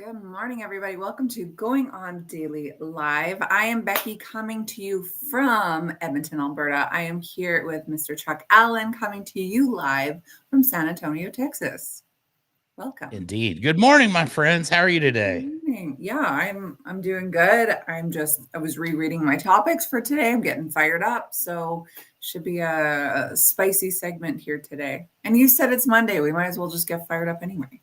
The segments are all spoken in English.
Good morning, everybody. Welcome to Going On Daily Live. I am Becky coming to you from Edmonton, Alberta. I am here with Mr. Chuck Allen coming to you live from San Antonio, Texas. Welcome. Indeed. Good morning, my friends. How are you today? Good morning. Yeah, I'm doing good. I was rereading my topics for today. I'm getting fired up. So should be a spicy segment here today. And you said it's Monday. We might as well just get fired up anyway.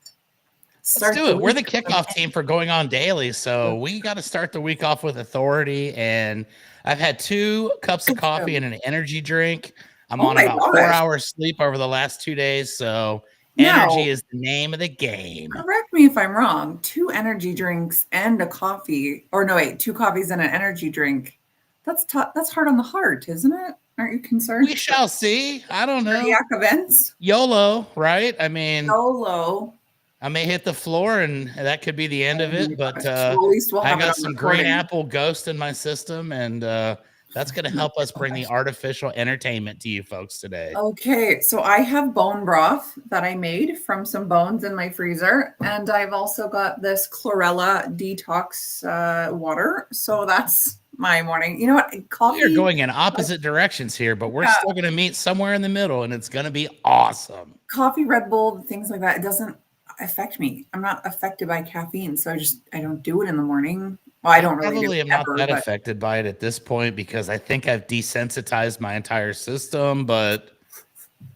Let's do it. We're the kickoff team for Going On Daily, so we got to start the week off with authority. And I've had 2 cups of coffee and an energy drink. I'm on about 4 hours sleep over the last 2 days, so energy is the name of the game. Correct me if I'm wrong. 2 energy drinks and a coffee, or no, wait, 2 coffees and an energy drink. That's hard on the heart, isn't it? Aren't you concerned? We shall see. I don't know. Cardiac events. YOLO, right? I mean, YOLO. I may hit the floor and that could be the end of it, but I got some green apple ghost in my system, and that's going to help us bring the artificial entertainment to you folks today. Okay, so I have bone broth that I made from some bones in my freezer, and I've also got this chlorella detox water. So that's my morning. You know what? Coffee. We're going in opposite directions here, but we're still going to meet somewhere in the middle, and it's going to be awesome. Coffee, Red Bull, things like that. It doesn't affect me. I'm not affected by caffeine, so I don't do it in the morning. Well, I don't really. I'm not that affected by it at this point because I think I've desensitized my entire system. But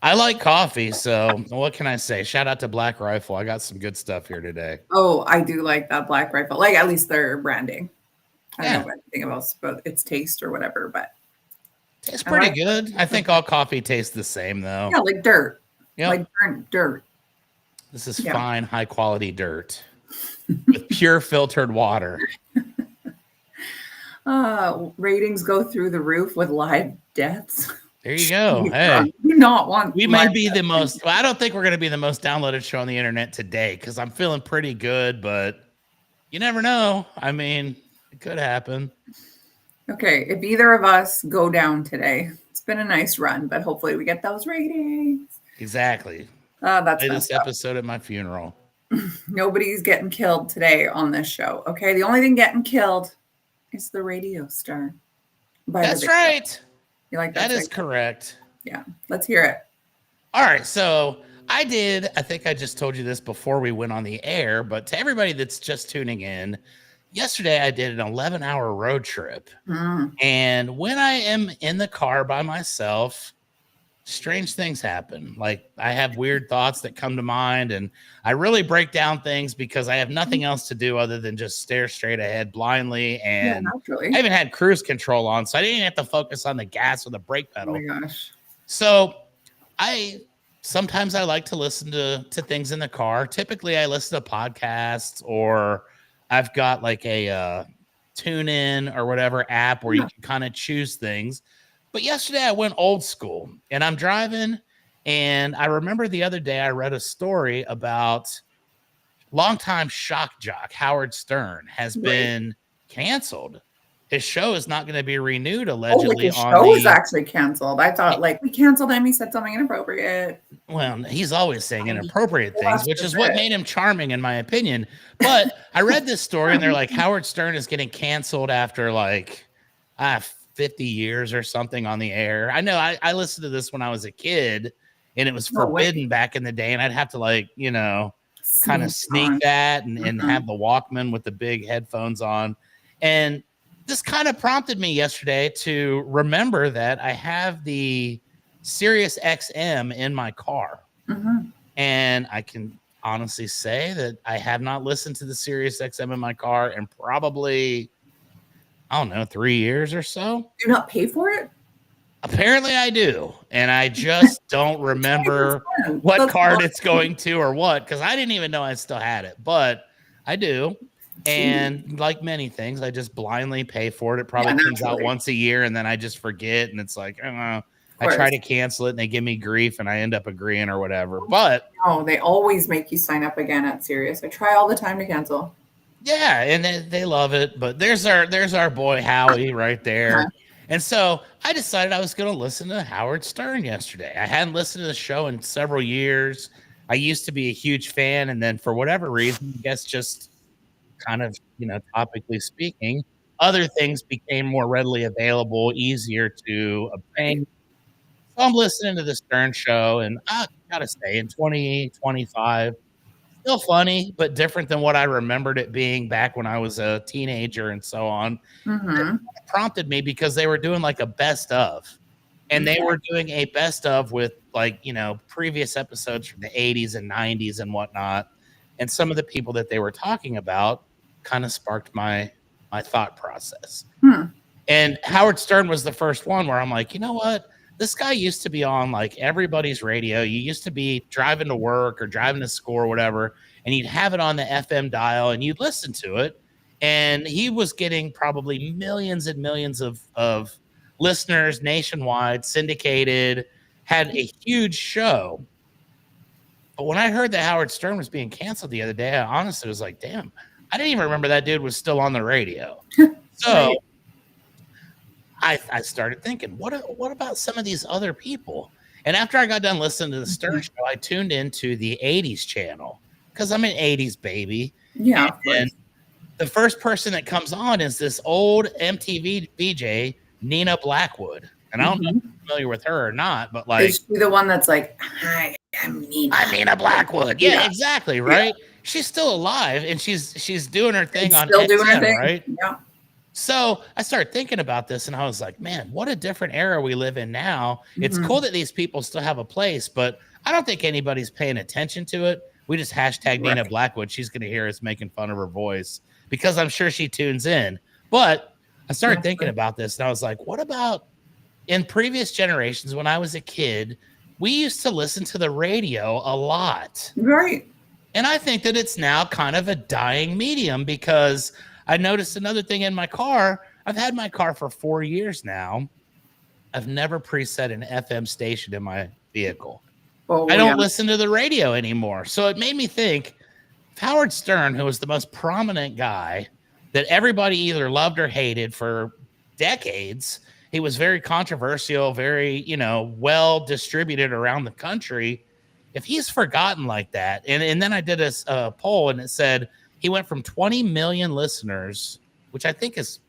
I like coffee, so what can I say? Shout out to Black Rifle. I got some good stuff here today. Oh, I do like that Black Rifle. Like at least their branding. I don't know anything about its taste or whatever, but tastes pretty good. I think all coffee tastes the same though. Yeah, like dirt. Yeah, like burnt dirt. This is fine, high quality dirt with pure filtered water. Ratings go through the roof with live deaths. There you go. Hey, we not want. We might be the most. Well, I don't think we're going to be the most downloaded show on the internet today because I'm feeling pretty good, but you never know. I mean, it could happen. Okay, if either of us go down today, it's been a nice run, but hopefully we get those ratings. Exactly. That's this episode at my funeral. Nobody's getting killed today on this show. Okay, the only thing getting killed is the radio star. That's right. You like that? That is correct. Yeah, let's hear it. All right, so I think I just told you this before we went on the air, but to everybody that's just tuning in, yesterday I did an 11-hour road trip. And when I am in the car by myself, strange things happen. Like I have weird thoughts that come to mind, and I really break down things because I have nothing else to do other than just stare straight ahead blindly. And I even had cruise control on, so I didn't have to focus on the gas or the brake pedal. Oh my gosh. So sometimes I like to listen to things in the car. Typically I listen to podcasts, or I've got like a tune in or whatever app where you can kind of choose things. But yesterday I went old school, and I'm driving, and I remember the other day I read a story about longtime shock jock Howard Stern has been canceled. His show is not going to be renewed allegedly. His show is actually canceled. I thought we canceled him. He said something inappropriate. Well, he's always saying inappropriate things, which is what made him charming, in my opinion. But I read this story, and they're like, Howard Stern is getting canceled after 50 years or something on the air. I know I listened to this when I was a kid, and it was forbidden back in the day, and I'd have to kind of sneak that and have the Walkman with the big headphones on. And this kind of prompted me yesterday to remember that I have the Sirius XM in my car. And I can honestly say that I have not listened to the Sirius XM in my car in probably, I don't know, 3 years or so. Do you not pay for it? Apparently I do. And I just don't remember what card it's going to or what, because I didn't even know I still had it, but I do. And like many things, I just blindly pay for it. It probably comes out once a year, and then I just forget. And it's like, I try to cancel it, and they give me grief, and I end up agreeing or whatever. But they always make you sign up again at Sirius. I try all the time to cancel. Yeah, and they love it. But there's our boy Howie right there. And so I decided I was going to listen to Howard Stern yesterday. I hadn't listened to the show in several years. I used to be a huge fan, and then for whatever reason, I guess just kind of, topically speaking, other things became more readily available, easier to obtain. So I'm listening to the Stern Show, and I gotta say, in 2025, still funny, but different than what I remembered it being back when I was a teenager and so on. It Mm-hmm. prompted me because they were doing like a best of, and they were doing a best of with like, previous episodes from the 80s and 90s and whatnot. And some of the people that they were talking about kind of sparked my thought process. Hmm. And Howard Stern was the first one where I'm like, you know what? This guy used to be on like everybody's radio. You used to be driving to work or driving to school or whatever, and you'd have it on the FM dial and you'd listen to it. And he was getting probably millions and millions of listeners nationwide, syndicated, had a huge show. But when I heard that Howard Stern was being canceled the other day, I honestly was like, damn, I didn't even remember that dude was still on the radio. So I started thinking, what about some of these other people? And after I got done listening to the Stern Show, I tuned into the 80s channel because I'm an 80s baby. Yeah. And the first person that comes on is this old MTV VJ, Nina Blackwood. And I don't know if you're familiar with her or not, but like. Is she the one that's like, hi, I'm Nina. I'm Nina Blackwood. Yeah, exactly. Right. Yeah. She's still alive and she's doing her thing on still XM, doing her thing. Right? Yeah. So I started thinking about this and I was like, man, what a different era we live in now. It's cool that these people still have a place, but I don't think anybody's paying attention to it. We just hashtag Nina Blackwood. She's going to hear us making fun of her voice because I'm sure she tunes in. But I started thinking about this and I was like, what about in previous generations when I was a kid, we used to listen to the radio a lot. Right. And I think that it's now kind of a dying medium because I noticed another thing in my car. I've had my car for 4 years now. I've never preset an FM station in my vehicle. I don't listen to the radio anymore. So it made me think, if Howard Stern, who was the most prominent guy that everybody either loved or hated for decades, he was very controversial, very, well distributed around the country. If he's forgotten like that, and then I did a poll and it said he went from 20 million listeners, which I think is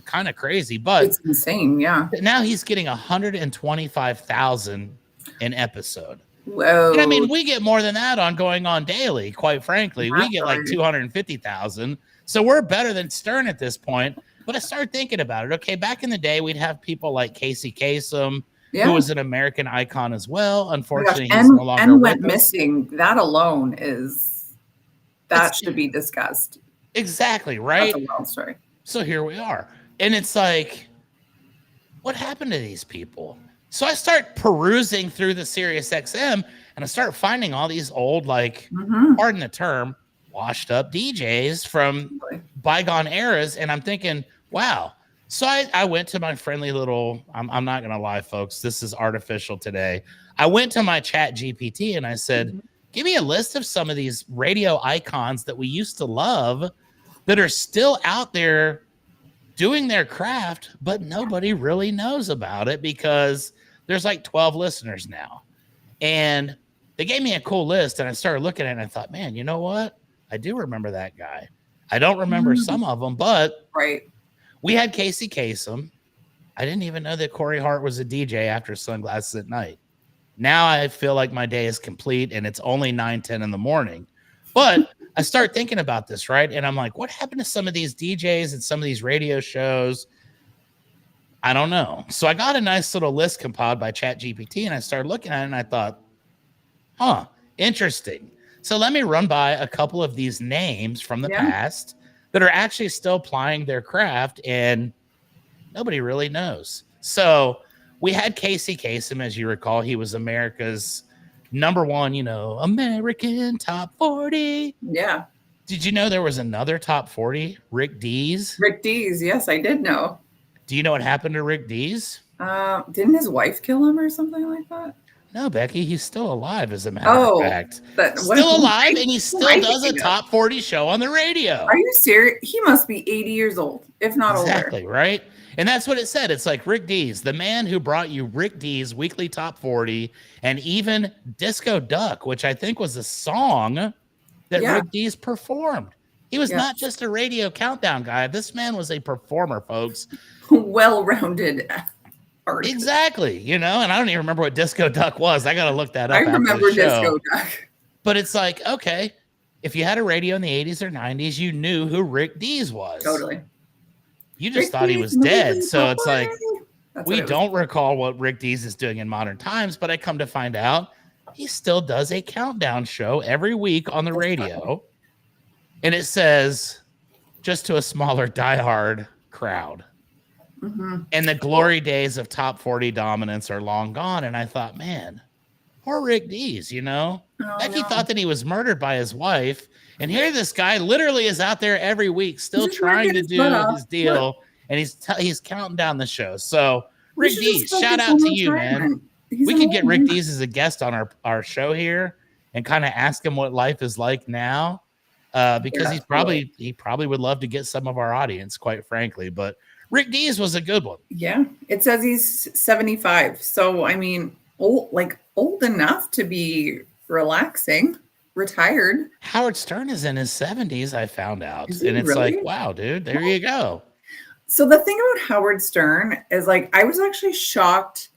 kind of crazy, but it's insane. Yeah. Now he's getting 125,000 an episode. Whoa. And I mean, we get more than that on Going On Daily, quite frankly. We get like 250,000. So we're better than Stern at this point. But I started thinking about it. Okay, back in the day, we'd have people like Casey Kasem, who was an American icon as well. Unfortunately, he's no longer and went missing. That alone should be discussed. Exactly, right? That's a wild story. So here we are. And it's like, what happened to these people? So I start perusing through the Sirius XM and I start finding all these old, like, pardon the term, washed up DJs from bygone eras. And I'm thinking, wow. So I went to my friendly little, I'm not going to lie, folks, this is artificial today. I went to my Chat GPT and I said, give me a list of some of these radio icons that we used to love that are still out there doing their craft, but nobody really knows about it because there's like 12 listeners now. And they gave me a cool list and I started looking at it and I thought, man, you know what? I do remember that guy. I don't remember some of them, but we had Casey Kasem. I didn't even know that Corey Hart was a DJ after Sunglasses at Night. Now I feel like my day is complete and it's only 9:10 in the morning. But I start thinking about this, right? And I'm like, what happened to some of these DJs and some of these radio shows? I don't know. So I got a nice little list compiled by ChatGPT and I started looking at it and I thought, interesting. So let me run by a couple of these names from the past that are actually still plying their craft and nobody really knows. So we had Casey Kasem, as you recall. He was America's number one, American Top 40. Yeah. Did you know there was another Top 40? Rick Dees. Rick Dees. Yes, I did know. Do you know what happened to Rick Dees? Didn't his wife kill him or something like that? No, Becky, he's still alive, as a matter of fact. Still alive, and he still does a top 40 show on the radio. Are you serious? He must be 80 years old, if not older. Exactly, right? And that's what it said. It's like Rick Dees, the man who brought you Rick Dees' weekly top 40, and even Disco Duck, which I think was a song that Rick Dees performed. He was not just a radio countdown guy. This man was a performer, folks. Well-rounded artist. Exactly. You know, and I don't even remember what Disco Duck was. I got to look that up. I remember Disco Duck. But it's like, okay, if you had a radio in the 80s or 90s, you knew who Rick Dees was. Totally. You just thought he was dead. So it's like, we don't recall what Rick Dees is doing in modern times, but I come to find out he still does a countdown show every week on the radio. And it says, just to a smaller diehard crowd. Mm-hmm. And the glory days of top 40 dominance are long gone. And I thought, man, poor Rick Dees, you know? Becky thought that he was murdered by his wife. And here this guy literally is out there every week still trying to do his deal. And he's counting down the show. So, Rick Dees, shout out to you, man. We could get Rick Dees as a guest on our show here and kind of ask him what life is like now. Because he probably would love to get some of our audience, quite frankly. But Rick Dees was a good one. Yeah, it says he's 75. So I mean, old enough to be relaxing, retired. Howard Stern is in his 70s. I found out, and it's really? Like, wow, dude, there you go. So the thing about Howard Stern is, like, I was actually shocked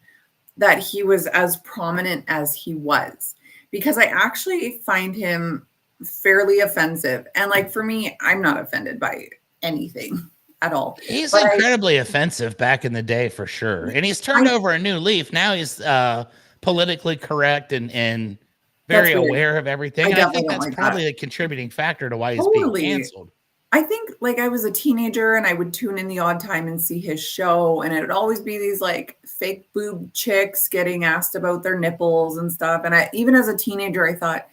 that he was as prominent as he was, because I actually find him fairly offensive. And like, for me, I'm not offended by anything at all. He's incredibly offensive back in the day, for sure. And he's turned over a new leaf. Now he's politically correct and very aware of everything. And I think that's probably a contributing factor to why he's being canceled. I think, like, I was a teenager and I would tune in the odd time and see his show, and it would always be these like fake boob chicks getting asked about their nipples and stuff. And even as a teenager, I thought,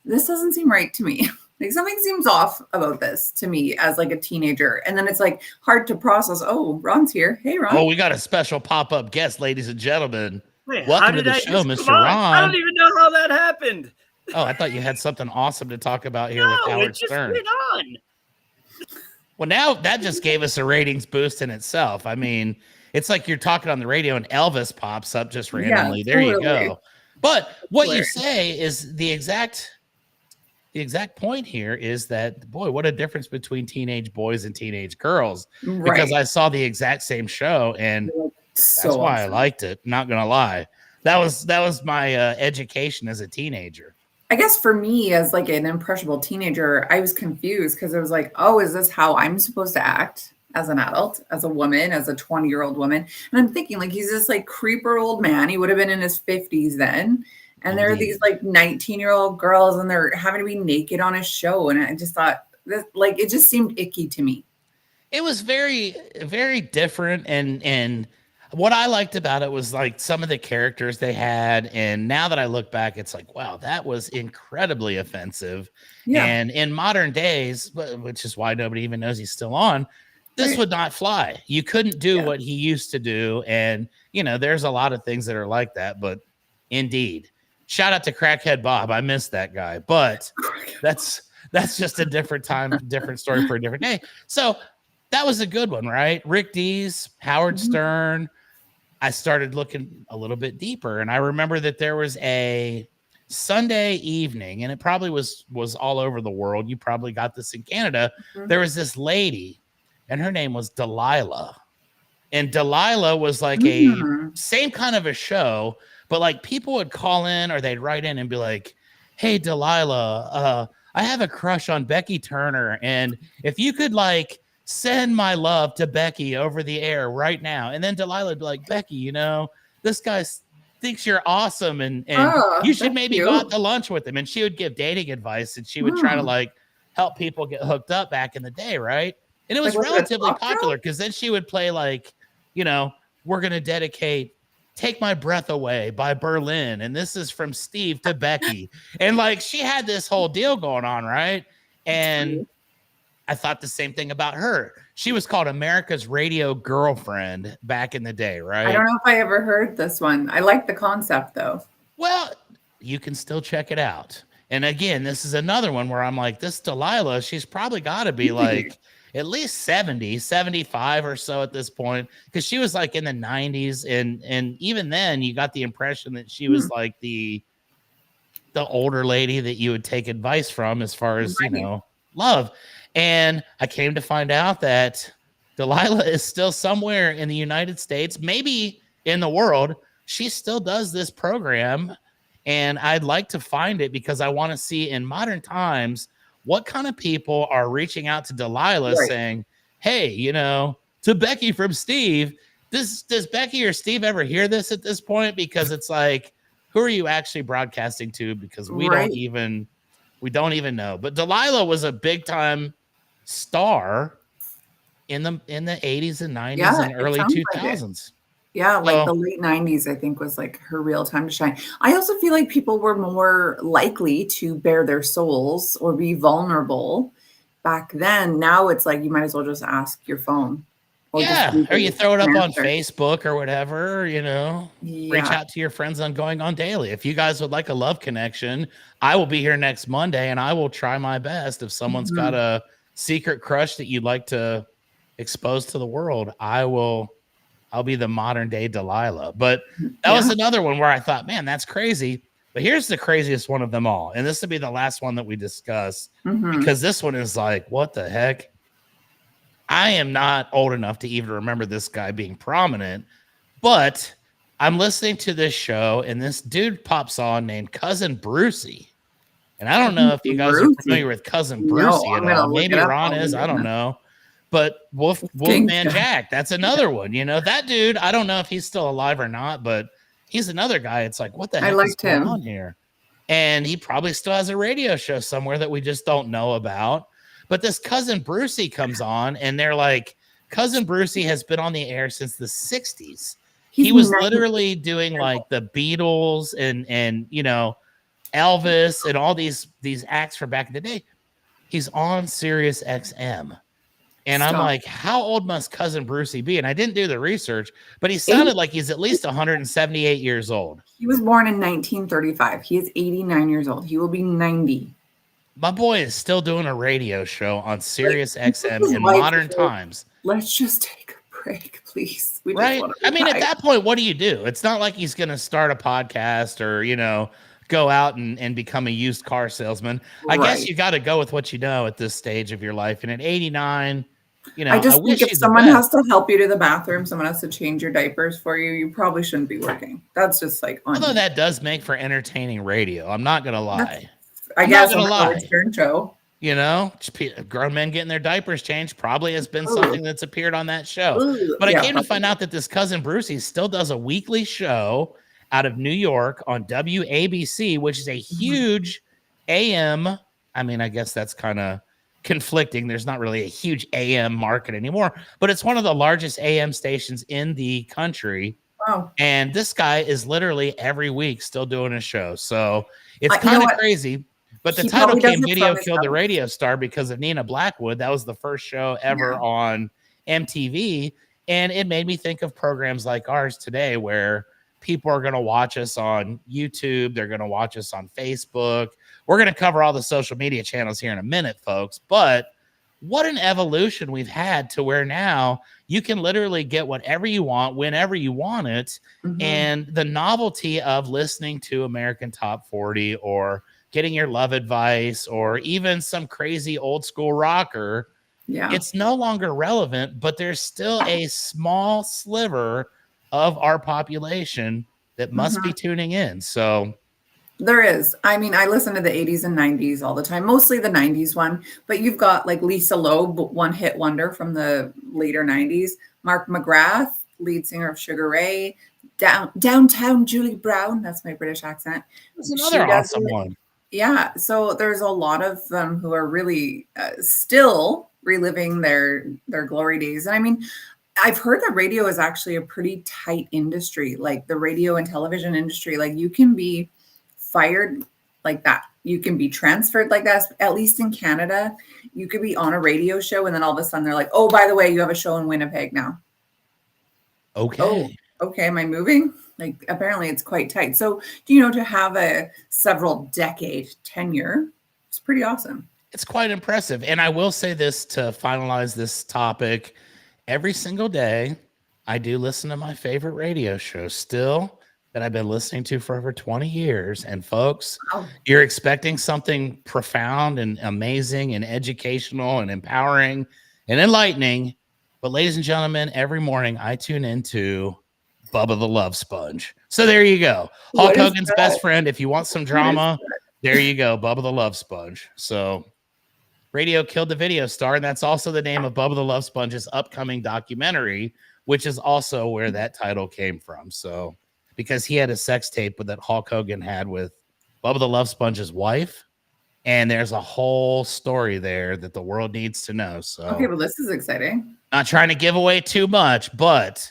this doesn't seem right to me. Like, something seems off about this to me as like a teenager. And then it's like hard to process. Oh, Ron's here. Hey, Ron. Oh, we got a special pop-up guest, ladies and gentlemen. Wait, welcome to the show, Mr. Ron. I don't even know how that happened. Oh, I thought you had something awesome to talk about here with Howard Stern. Went on. Well, now that just gave us a ratings boost in itself. I mean, it's like you're talking on the radio and Elvis pops up just randomly. Yeah, there you go. But what you say is the exact point here is that, boy, what a difference between teenage boys and teenage girls. Right. Because I saw the exact same show, and that's why I liked it. Not gonna lie, that was my education as a teenager. I guess for me, as like an impressionable teenager, I was confused because it was like, oh, is this how I'm supposed to act as an adult, as a woman, as a 20-year-old woman? And I'm thinking, like, he's this like creeper old man. He would have been in his 50s then. And there are these like 19-year-old girls, and they're having to be naked on his show. And I just thought, like, it just seemed icky to me. It was very, very different. And what I liked about it was like some of the characters they had. And now that I look back, it's like, wow, that was incredibly offensive. Yeah. And in modern days, which is why nobody even knows he's still on, this would not fly. You couldn't do what he used to do. And, you know, there's a lot of things that are like that. But indeed, shout out to Crackhead Bob. I miss that guy. But that's just a different time, different story for a different day. So that was a good one, right? Rick Dees, Howard Stern. I started looking a little bit deeper, and I remember that there was a Sunday evening, and it probably was all over the world. You probably got this in Canada. Mm-hmm. There was this lady, and her name was Delilah. And Delilah was like a same kind of a show, but like people would call in or they'd write in and be like, hey, Delilah, I have a crush on Becky Turner. And if you could like send my love to Becky over the air right now. And then Delilah would be like, Becky, you know, this guy thinks you're awesome. And you should maybe go out to lunch with him. And she would give dating advice, and she would try to like help people get hooked up back in the day. Right. And it was relatively popular because then she would play like, you know, we're going to dedicate Take My Breath Away by Berlin. And this is from Steve to Becky. And like, she had this whole deal going on. Right. And I thought the same thing about her. She was called America's Radio Girlfriend back in the day, right? I don't know if I ever heard this one. I like the concept, though. Well, you can still check it out. And again, this is another one where I'm like, this Delilah, she's probably got to be like at least 70, 75 or so at this point, because she was like in the 90s. And even then, you got the impression that she was like the older lady that you would take advice from as far as, you know, love. And I came to find out that Delilah is still somewhere in the United States, maybe in the world. She still does this program. And I'd like to find it because I want to see in modern times what kind of people are reaching out to Delilah saying, hey, you know, to Becky from Steve, does Becky or Steve ever hear this at this point? Because it's like, who are you actually broadcasting to? Because we don't even know. But Delilah was a big time star in the 80s and 90s and early 2000s. Like the late 90s, I think, was like her real time to shine. I also feel like people were more likely to bare their souls or be vulnerable back then. Now it's like you might as well just ask your phone. Or you throw it up on Facebook or whatever, you know. Reach out to your friends on Going On Daily. If you guys would like a love connection, I will be here next Monday and I will try my best. If someone's got a secret crush that you'd like to expose to the world, I'll be the modern day Delilah. But that was another one where I thought, man, that's crazy. But here's the craziest one of them all. And this will be the last one that we discuss because this one is like, what the heck? I am not old enough to even remember this guy being prominent, but I'm listening to this show and this dude pops on named Cousin Brucey. And I don't know if you guys are familiar with Cousin Brucey at all. Maybe Ron is. I don't know. But Wolfman Jack, that's another one. You know, that dude, I don't know if he's still alive or not, but he's another guy. It's like, what the heck is going on here? And he probably still has a radio show somewhere that we just don't know about. But this Cousin Brucey comes on and they're like, Cousin Brucey has been on the air since the 60s. He was literally doing like the Beatles and you know, Elvis and all these acts from back in the day. He's on Sirius XM. And I'm like, how old must Cousin Brucey be? And I didn't do the research, but he sounded like he's at least 178 years old. He was born in 1935. He is 89 years old. He will be 90. My boy is still doing a radio show on Sirius XM in modern times. Let's just take a break, please. Right? I mean, at that point, what do you do? It's not like he's going to start a podcast or, you know, go out and become a used car salesman. I guess you got to go with what you know at this stage of your life. And at 89, you know, I just think if someone has to help you to the bathroom, someone has to change your diapers for you, you probably shouldn't be working. That's just like although that does make for entertaining radio. I'm not going to lie. I guess on the Howard Stern show. You know, grown men getting their diapers changed probably has been something that's appeared on that show. But I came to find out that this Cousin Brucey still does a weekly show out of New York on WABC, which is a huge AM. I mean, I guess that's kind of conflicting. There's not really a huge AM market anymore, but it's one of the largest AM stations in the country. Wow. And this guy is literally every week still doing a show. So it's kind of crazy. But the title came Video Killed the Radio Star because of Nina Blackwood. That was the first show ever on MTV. And it made me think of programs like ours today where people are going to watch us on YouTube. They're going to watch us on Facebook. We're going to cover all the social media channels here in a minute, folks. But what an evolution we've had to where now you can literally get whatever you want, whenever you want it. And the novelty of listening to American Top 40 or getting your love advice or even some crazy old school rocker, it's no longer relevant, but there's still a small sliver of our population that must be tuning in. So there is. I mean, I listen to the 80s and 90s all the time, mostly the 90s one, but you've got like Lisa Loeb, one hit wonder from the later 90s, Mark McGrath, lead singer of Sugar Ray, Downtown Julie Brown, that's my British accent. That's another awesome one. Yeah, so there's a lot of them who are really still reliving their glory days. And I mean, I've heard that radio is actually a pretty tight industry, like the radio and television industry. Like you can be fired like that. You can be transferred like that. At least in Canada, you could be on a radio show and then all of a sudden they're like, oh, by the way, you have a show in Winnipeg now. Okay. Oh, okay. Am I moving? Like apparently it's quite tight. So, do you know, to have a several decade tenure, it's pretty awesome. It's quite impressive. And I will say this to finalize this topic. Every single day, I do listen to my favorite radio show still. that I've been listening to for over 20 years. And folks, Wow. you're expecting something profound and amazing and educational and empowering and enlightening. But ladies and gentlemen, every morning I tune into Bubba the Love Sponge. So there you go. Hulk Hogan's best friend. If you want some drama, there you go. Bubba the Love Sponge. So Radio killed the video star, and that's also the name of Bubba the Love Sponge's upcoming documentary, which is also where that title came from. So because he had a sex tape that Hulk Hogan had with Bubba the Love Sponge's wife, and there's a whole story there that the world needs to know. So Okay, well, this is exciting. Not trying to give away too much, but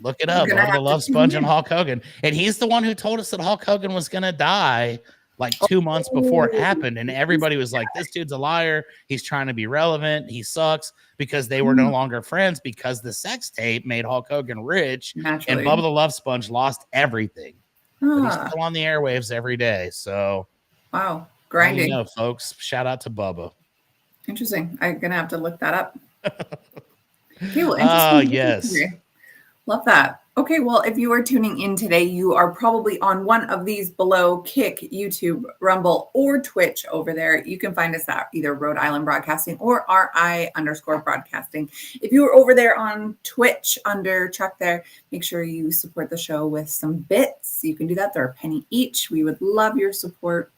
look it up. Bubba the Love Sponge and Hulk Hogan. And he's the one who told us that Hulk Hogan was going to die like 2 months before it happened. And everybody was like, this dude's a liar. He's trying to be relevant. He sucks, because they were no longer friends because the sex tape made Hulk Hogan rich. Naturally. And Bubba the Love Sponge lost everything. But he's still on the airwaves every day. So, wow. Grinding. You know, folks, shout out to Bubba. Interesting. I'm going to have to look that up. Okay, well, Oh, interesting. yes. Love that. Okay, well, if you are tuning in today, you are probably on one of these below: Kick, YouTube, Rumble, or Twitch over there. You can find us at either Rhode Island Broadcasting or RI_broadcasting. If you are over there on Twitch under Chuck there, make sure you support the show with some bits. You can do that. They're a penny each. We would love your support.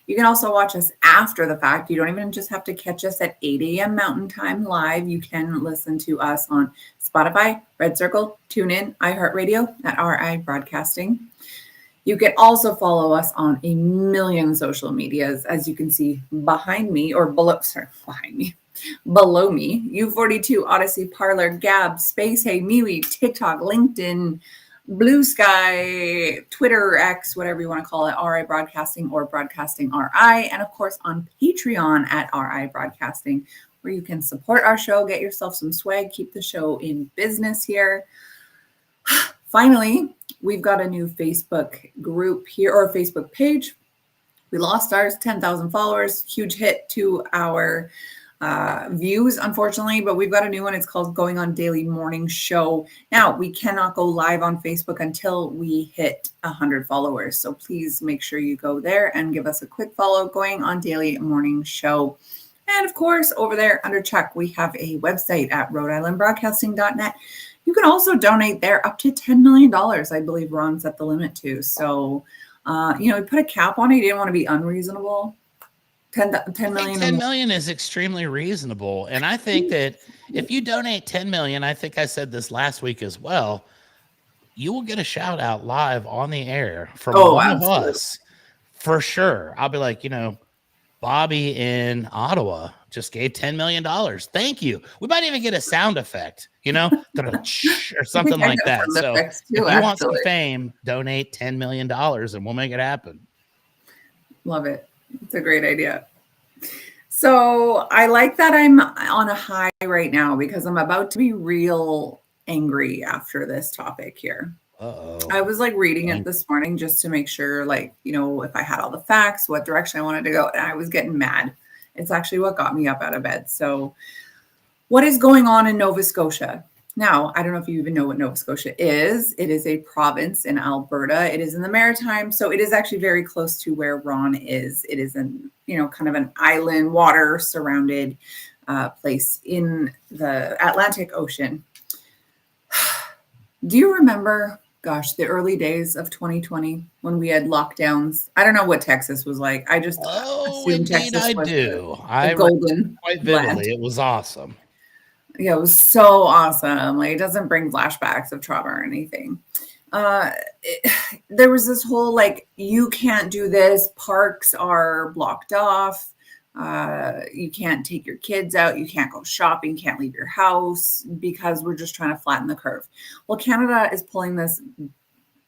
You can also watch us after the fact. You don't even just have to catch us at 8 a.m. Mountain Time live. You can listen to us on Spotify, Red Circle, TuneIn, iHeartRadio at RI Broadcasting. You can also follow us on a million social medias, as you can see behind me, or below, below me. U42, Odyssey, Parlor, Gab, Space, Hey, MeWe, TikTok, LinkedIn, Blue Sky, Twitter, X, whatever you want to call it, RI Broadcasting or Broadcasting RI, and of course on Patreon at RI Broadcasting, where you can support our show, get yourself some swag, keep the show in business here. Finally, we've got a new Facebook group here, or Facebook page. We lost ours, 10,000 followers, huge hit to our views, unfortunately, but we've got a new one. It's called Going On Daily Morning Show. Now, we cannot go live on Facebook until we hit 100 followers. So please make sure you go there and give us a quick follow, Going On Daily Morning Show. And of course, over there under Chuck, we have a website at RhodeIslandBroadcasting.net. You can also donate there up to $10 million. I believe Ron set the limit to. So, we put a cap on it. He didn't want to be unreasonable. 10 million. 10 million is extremely reasonable. And I think that if you donate 10 million, I think I said this last week as well, you will get a shout out live on the air from one of us for sure. I'll be like, Bobby in Ottawa just gave $10 million. Thank you. We might even get a sound effect, or something like that. So if you want some fame, donate $10 million and we'll make it happen. Love it. It's a great idea. So I like that I'm on a high right now because I'm about to be real angry after this topic here. Uh-oh. I was reading it this morning just to make sure, if I had all the facts, what direction I wanted to go, and I was getting mad. It's actually what got me up out of bed. So what is going on in Nova Scotia? Now, I don't know if you even know what Nova Scotia is. It is a province in Alberta. It is in the Maritimes. So it is actually very close to where Ron is. It is in, kind of an island, water surrounded place in the Atlantic Ocean. Do you remember, the early days of 2020 when we had lockdowns? I don't know what Texas was like. I just assumed Texas was the golden quite vividly. land. It was awesome. Yeah, it was so awesome. It doesn't bring flashbacks of trauma or anything. There was this whole you can't do this. Parks are blocked off. You can't take your kids out. You can't go shopping. Can't leave your house because we're just trying to flatten the curve. Well, Canada is pulling this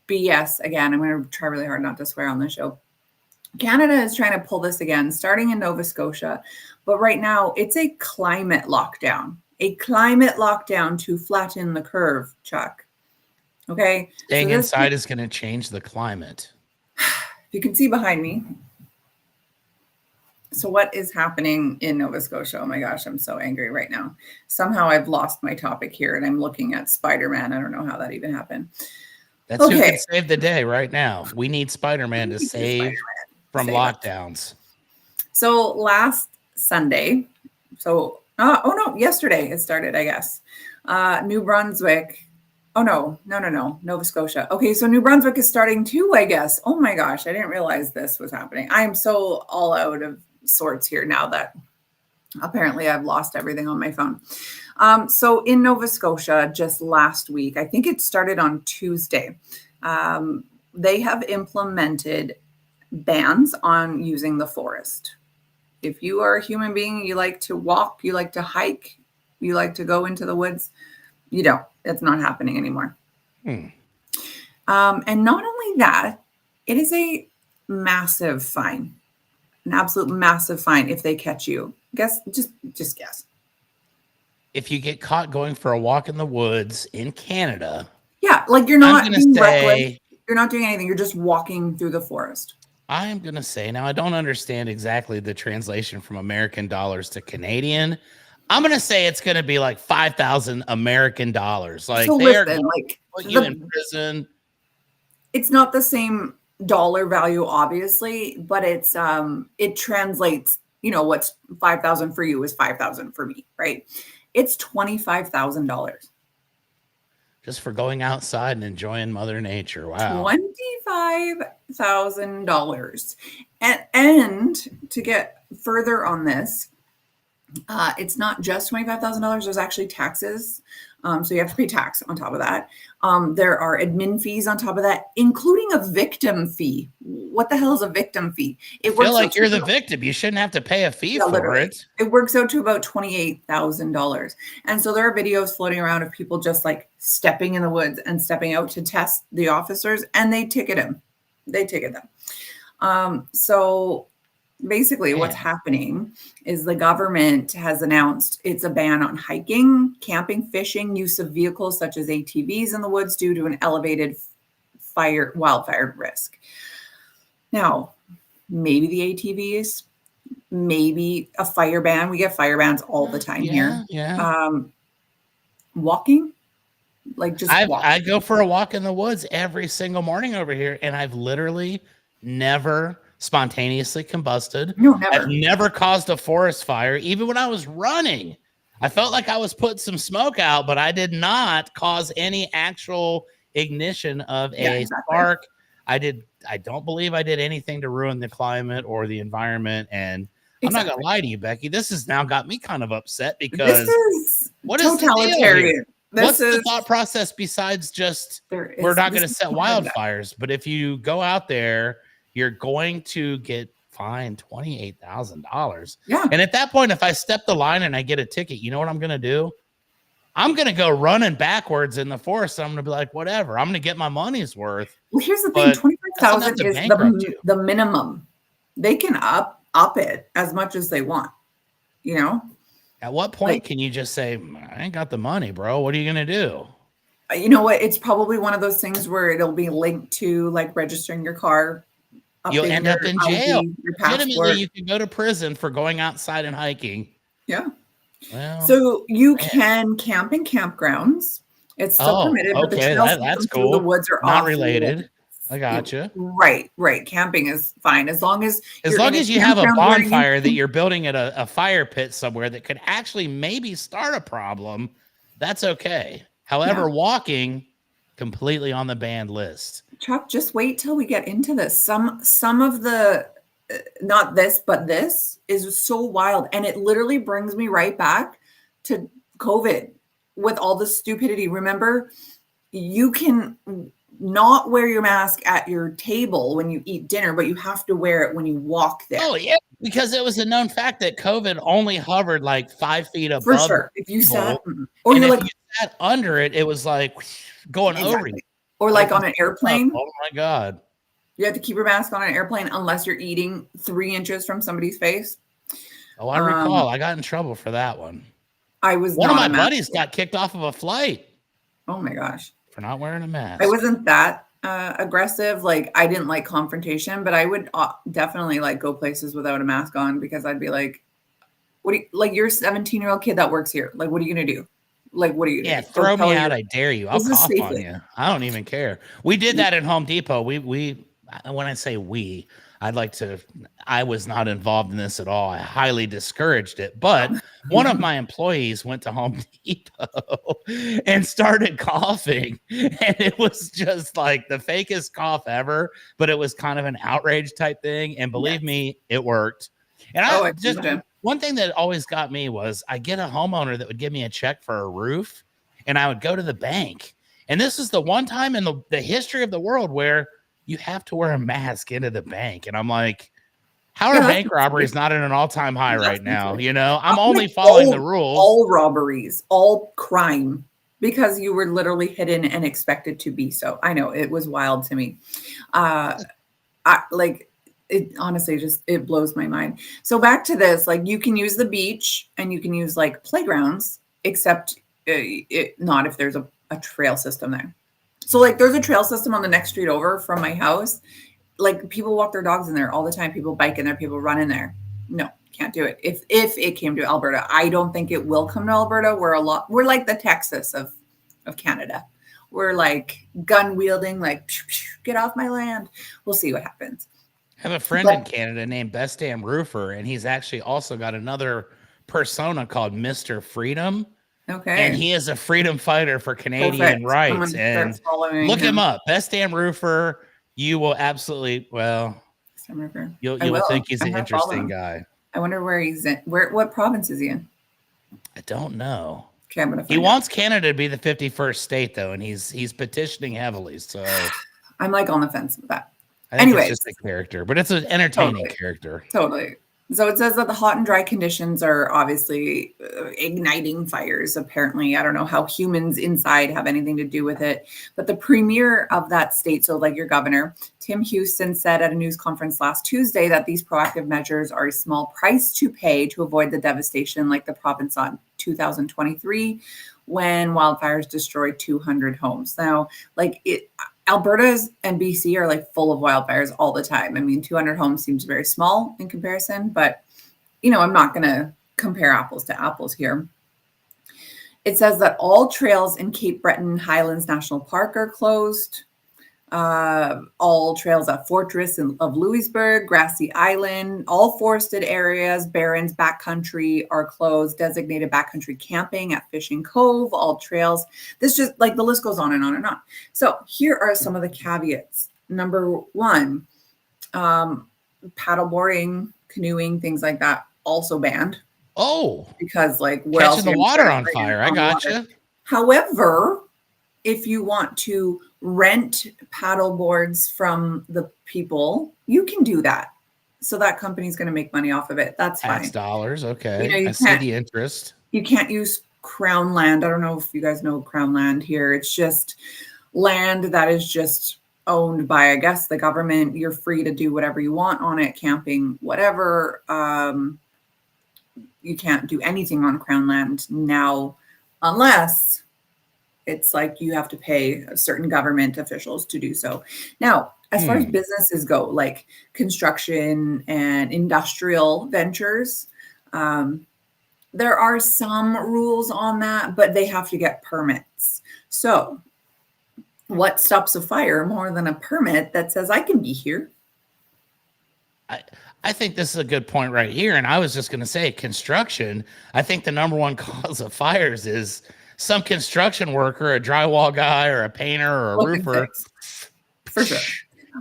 BS again. I'm going to try really hard not to swear on the show. Canada is trying to pull this again, starting in Nova Scotia. But right now, it's a climate lockdown. A climate lockdown to flatten the curve, Chuck. Okay? Staying inside is going to change the climate. You can see behind me. So what is happening in Nova Scotia? Oh my gosh, I'm so angry right now. Somehow I've lost my topic here and I'm looking at Spider-Man. I don't know how that even happened. That's who can save the day right now. We need Spider-Man to save from lockdowns. So last Sunday, yesterday it started, I guess. New Brunswick. Oh, no. Nova Scotia. Okay, so New Brunswick is starting too, I guess. Oh my gosh, I didn't realize this was happening. I am so all out of sorts here now that apparently I've lost everything on my phone. So in Nova Scotia, just last week, I think it started on Tuesday, they have implemented bans on using the forest. If you are a human being, you like to walk, you like to hike, you like to go into the woods, you don't. It's not happening anymore. And not only that, it is a massive fine, an absolute massive fine if they catch you. Just guess. If you get caught going for a walk in the woods in Canada. Yeah, like you're not being reckless. You're not doing anything. You're just walking through the forest. I'm going to say, now I don't understand exactly the translation from American dollars to Canadian. I'm going to say it's going to be like 5,000 American dollars. Like so they are listen, going like to put you in prison. It's not the same dollar value, obviously, but it's it translates, what's 5,000 for you is 5,000 for me, right? It's $25,000. Just for going outside and enjoying Mother Nature. Wow. $25,000. And to get further on this, it's not just $25,000. There's actually taxes. So you have to pay tax on top of that. There are admin fees on top of that, including a victim fee. What the hell is a victim fee? I feel like you're the victim. You shouldn't have to pay a fee for it. It works out to about $28,000. And so there are videos floating around of people just like stepping in the woods and stepping out to test the officers, and they ticket them. So basically what's happening is the government has announced it's a ban on hiking, camping, fishing, use of vehicles such as ATVs in the woods due to an elevated wildfire risk. Now, maybe the ATVs, maybe a fire ban. We get fire bans all the time here. Yeah. Walking, like just walking. I go for a walk in the woods every single morning over here, and I've literally never spontaneously combusted. No, never. I've never caused a forest fire. Even when I was running, I felt like I was putting some smoke out, but I did not cause any actual ignition of a spark. I don't believe I did anything to ruin the climate or the environment. And I'm not gonna lie to you, Becky. This has now got me kind of upset because this is what totalitarian. What's the thought process besides just we're not going to set wildfires? But if you go out there, you're going to get fined $28,000. Yeah. And at that point, if I step the line and I get a ticket, you know what I'm going to do? I'm going to go running backwards in the forest. I'm going to be like, whatever. I'm going to get my money's worth. Well, here's the thing. 25,000 is the minimum. They can up it as much as they want, At what point can you just say, I ain't got the money, bro? What are you going to do? You know what? It's probably one of those things where it'll be linked to like registering your car. You'll end up in jail. Legitimately, you can go to prison for going outside and hiking. Yeah. Well, so you can camp in campgrounds. It's still permitted, but the trails that's cool. The woods are not related. I gotcha. Right. Camping is fine as long as you have a bonfire that you're building at a fire pit somewhere that could actually maybe start a problem. That's okay. However, walking completely on the banned list. Chuck, just wait till we get into this. Some of the not this, but this is so wild, and it literally brings me right back to COVID with all the stupidity. Remember, you can not wear your mask at your table when you eat dinner, but you have to wear it when you walk there. Oh yeah, because it was a known fact that COVID only hovered like 5 feet above. For sure. If you sat, or if you sat under it, it was like going over you. Or like on an airplane. Oh my God. You have to keep your mask on an airplane unless you're eating 3 inches from somebody's face. Oh, I recall. I got in trouble for that one. One of my buddies got kicked off of a flight. Oh my gosh. For not wearing a mask. I wasn't that aggressive. Like I didn't like confrontation, but I would definitely like go places without a mask on because I'd be like, you're a 17-year-old kid that works here. Like, what are you going to do? Like, what are you? Yeah, Go throw tell me out. your- I dare you. I'll This is cough on safely. you. I don't even care. We did that at Home Depot. We when I say we, I was not involved in this at all. I highly discouraged it. But one of my employees went to Home Depot and started coughing. And it was just like the fakest cough ever, but it was kind of an outrage type thing. And believe me, it worked. And Oh, I I just imagine. one thing that always got me was I get a homeowner that would give me a check for a roof, and I would go to the bank. And this is the one time in the history of the world where you have to wear a mask into the bank. And I'm like, how are Yeah, that's bank robberies not at an all-time high That's right now? insane. You know, I'm only Like, following the rules. all robberies, all crime, because you were literally hidden and expected to be so. I know it was wild to me. I like it honestly just it blows my mind. So back to this, like you can use the beach and you can use like playgrounds, except not if there's a trail system there. So like there's a trail system on the next street over from my house. Like people walk their dogs in there all the time. People bike in there. People run in there. No, can't do it. If it came to Alberta, I don't think it will come to Alberta. We're like the Texas of Canada. We're like gun wielding, like get off my land. We'll see what happens. I have a friend in Canada named Best Damn Roofer, and he's actually also got another persona called Mr. Freedom. Okay. And he is a freedom fighter for Canadian rights. And look him up. Best Damn Roofer. You will absolutely, you will think he's an interesting guy. I wonder where he's in. What province is he in? I don't know. Okay, I'm gonna find He wants Canada to be the 51st state, though, and he's petitioning heavily. So I'm like on the fence with that. I think it's just a character, but it's an entertaining character. Totally. So it says that the hot and dry conditions are obviously igniting fires. Apparently, I don't know how humans inside have anything to do with it. But the premier of that state, so like your governor, Tim Houston, said at a news conference last Tuesday that these proactive measures are a small price to pay to avoid the devastation like the province saw in 2023 when wildfires destroyed 200 homes. Now, Alberta and BC are like full of wildfires all the time. I mean, 200 homes seems very small in comparison, but I'm not going to compare apples to apples here. It says that all trails in Cape Breton Highlands National Park are closed. All trails at Fortress of Louisbourg, Grassy Island, all forested areas, Barrens, backcountry are closed, designated backcountry camping at Fishing Cove, all trails. This just like the list goes on and on and on. So here are some of the caveats. Number one, paddleboarding, canoeing, things like that, also banned. Oh, because like where catching the water on fire. I gotcha. However, if you want to rent paddle boards from the people, you can do that. So that company's going to make money off of it. That's fine. Tax dollars. Okay. I see the interest. You can't use Crown land. I don't know if you guys know Crown land here. It's just land that is just owned by, I guess, the government. You're free to do whatever you want on it, camping, whatever. You can't do anything on Crown land now unless it's like you have to pay certain government officials to do so. Now, as far as businesses go, like construction and industrial ventures, there are some rules on that, but they have to get permits. So what stops a fire more than a permit that says I can be here? I think this is a good point right here. And I was just going to say construction. I think the number one cause of fires is some construction worker, a drywall guy or a painter or a roofer. For sure.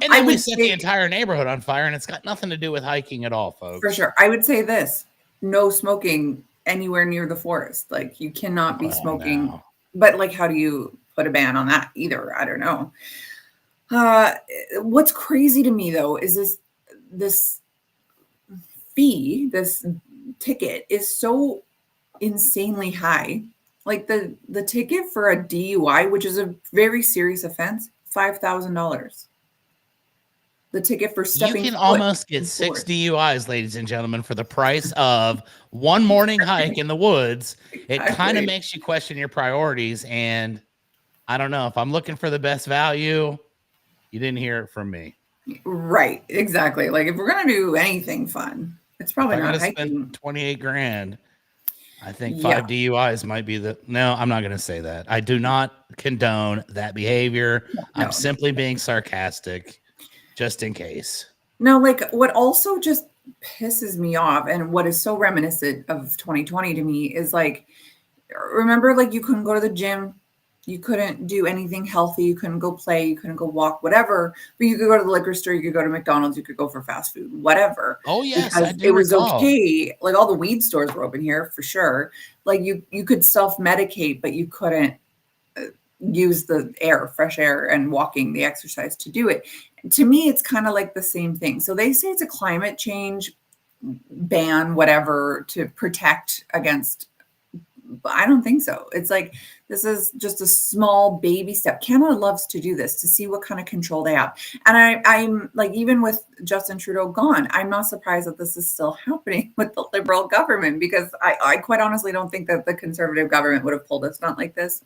And then we set the entire neighborhood on fire, and it's got nothing to do with hiking at all, folks. For sure. I would say this, no smoking anywhere near the forest. Like you cannot be smoking, no. But like, how do you put a ban on that either? I don't know. What's crazy to me though, is this fee, this ticket is so insanely high. Like the ticket for a DUI, which is a very serious offense, $5,000. The ticket for stepping. You can almost get 6 DUIs, ladies and gentlemen, for the price of one morning hike in the woods. It kind of makes you question your priorities. And I don't know, if I'm looking for the best value, you didn't hear it from me. Right. Exactly. Like if we're going to do anything fun, it's probably not hiking. Spend 28 grand. I think 5 DUIs might be no, I'm not going to say that. I do not condone that behavior. No. I'm simply being sarcastic just in case. No, like what also just pisses me off and what is so reminiscent of 2020 to me is like, remember, like you couldn't go to the gym, you couldn't do anything healthy, you couldn't go play, you couldn't go walk, whatever, but you could go to the liquor store, you could go to McDonald's, you could go for fast food, whatever. Oh yes, because I do it was recall. okay. Like all the weed stores were open here for sure. Like you could self-medicate, but you couldn't use the air, fresh air and walking, the exercise to do it. To me, it's kind of like the same thing. So they say it's a climate change ban, whatever, to protect against, but I don't think so. It's like, this is just a small baby step. Canada loves to do this to see what kind of control they have. And I'm like, even with Justin Trudeau gone, I'm not surprised that this is still happening with the Liberal government, because I quite honestly don't think that the Conservative government would have pulled a stunt like this.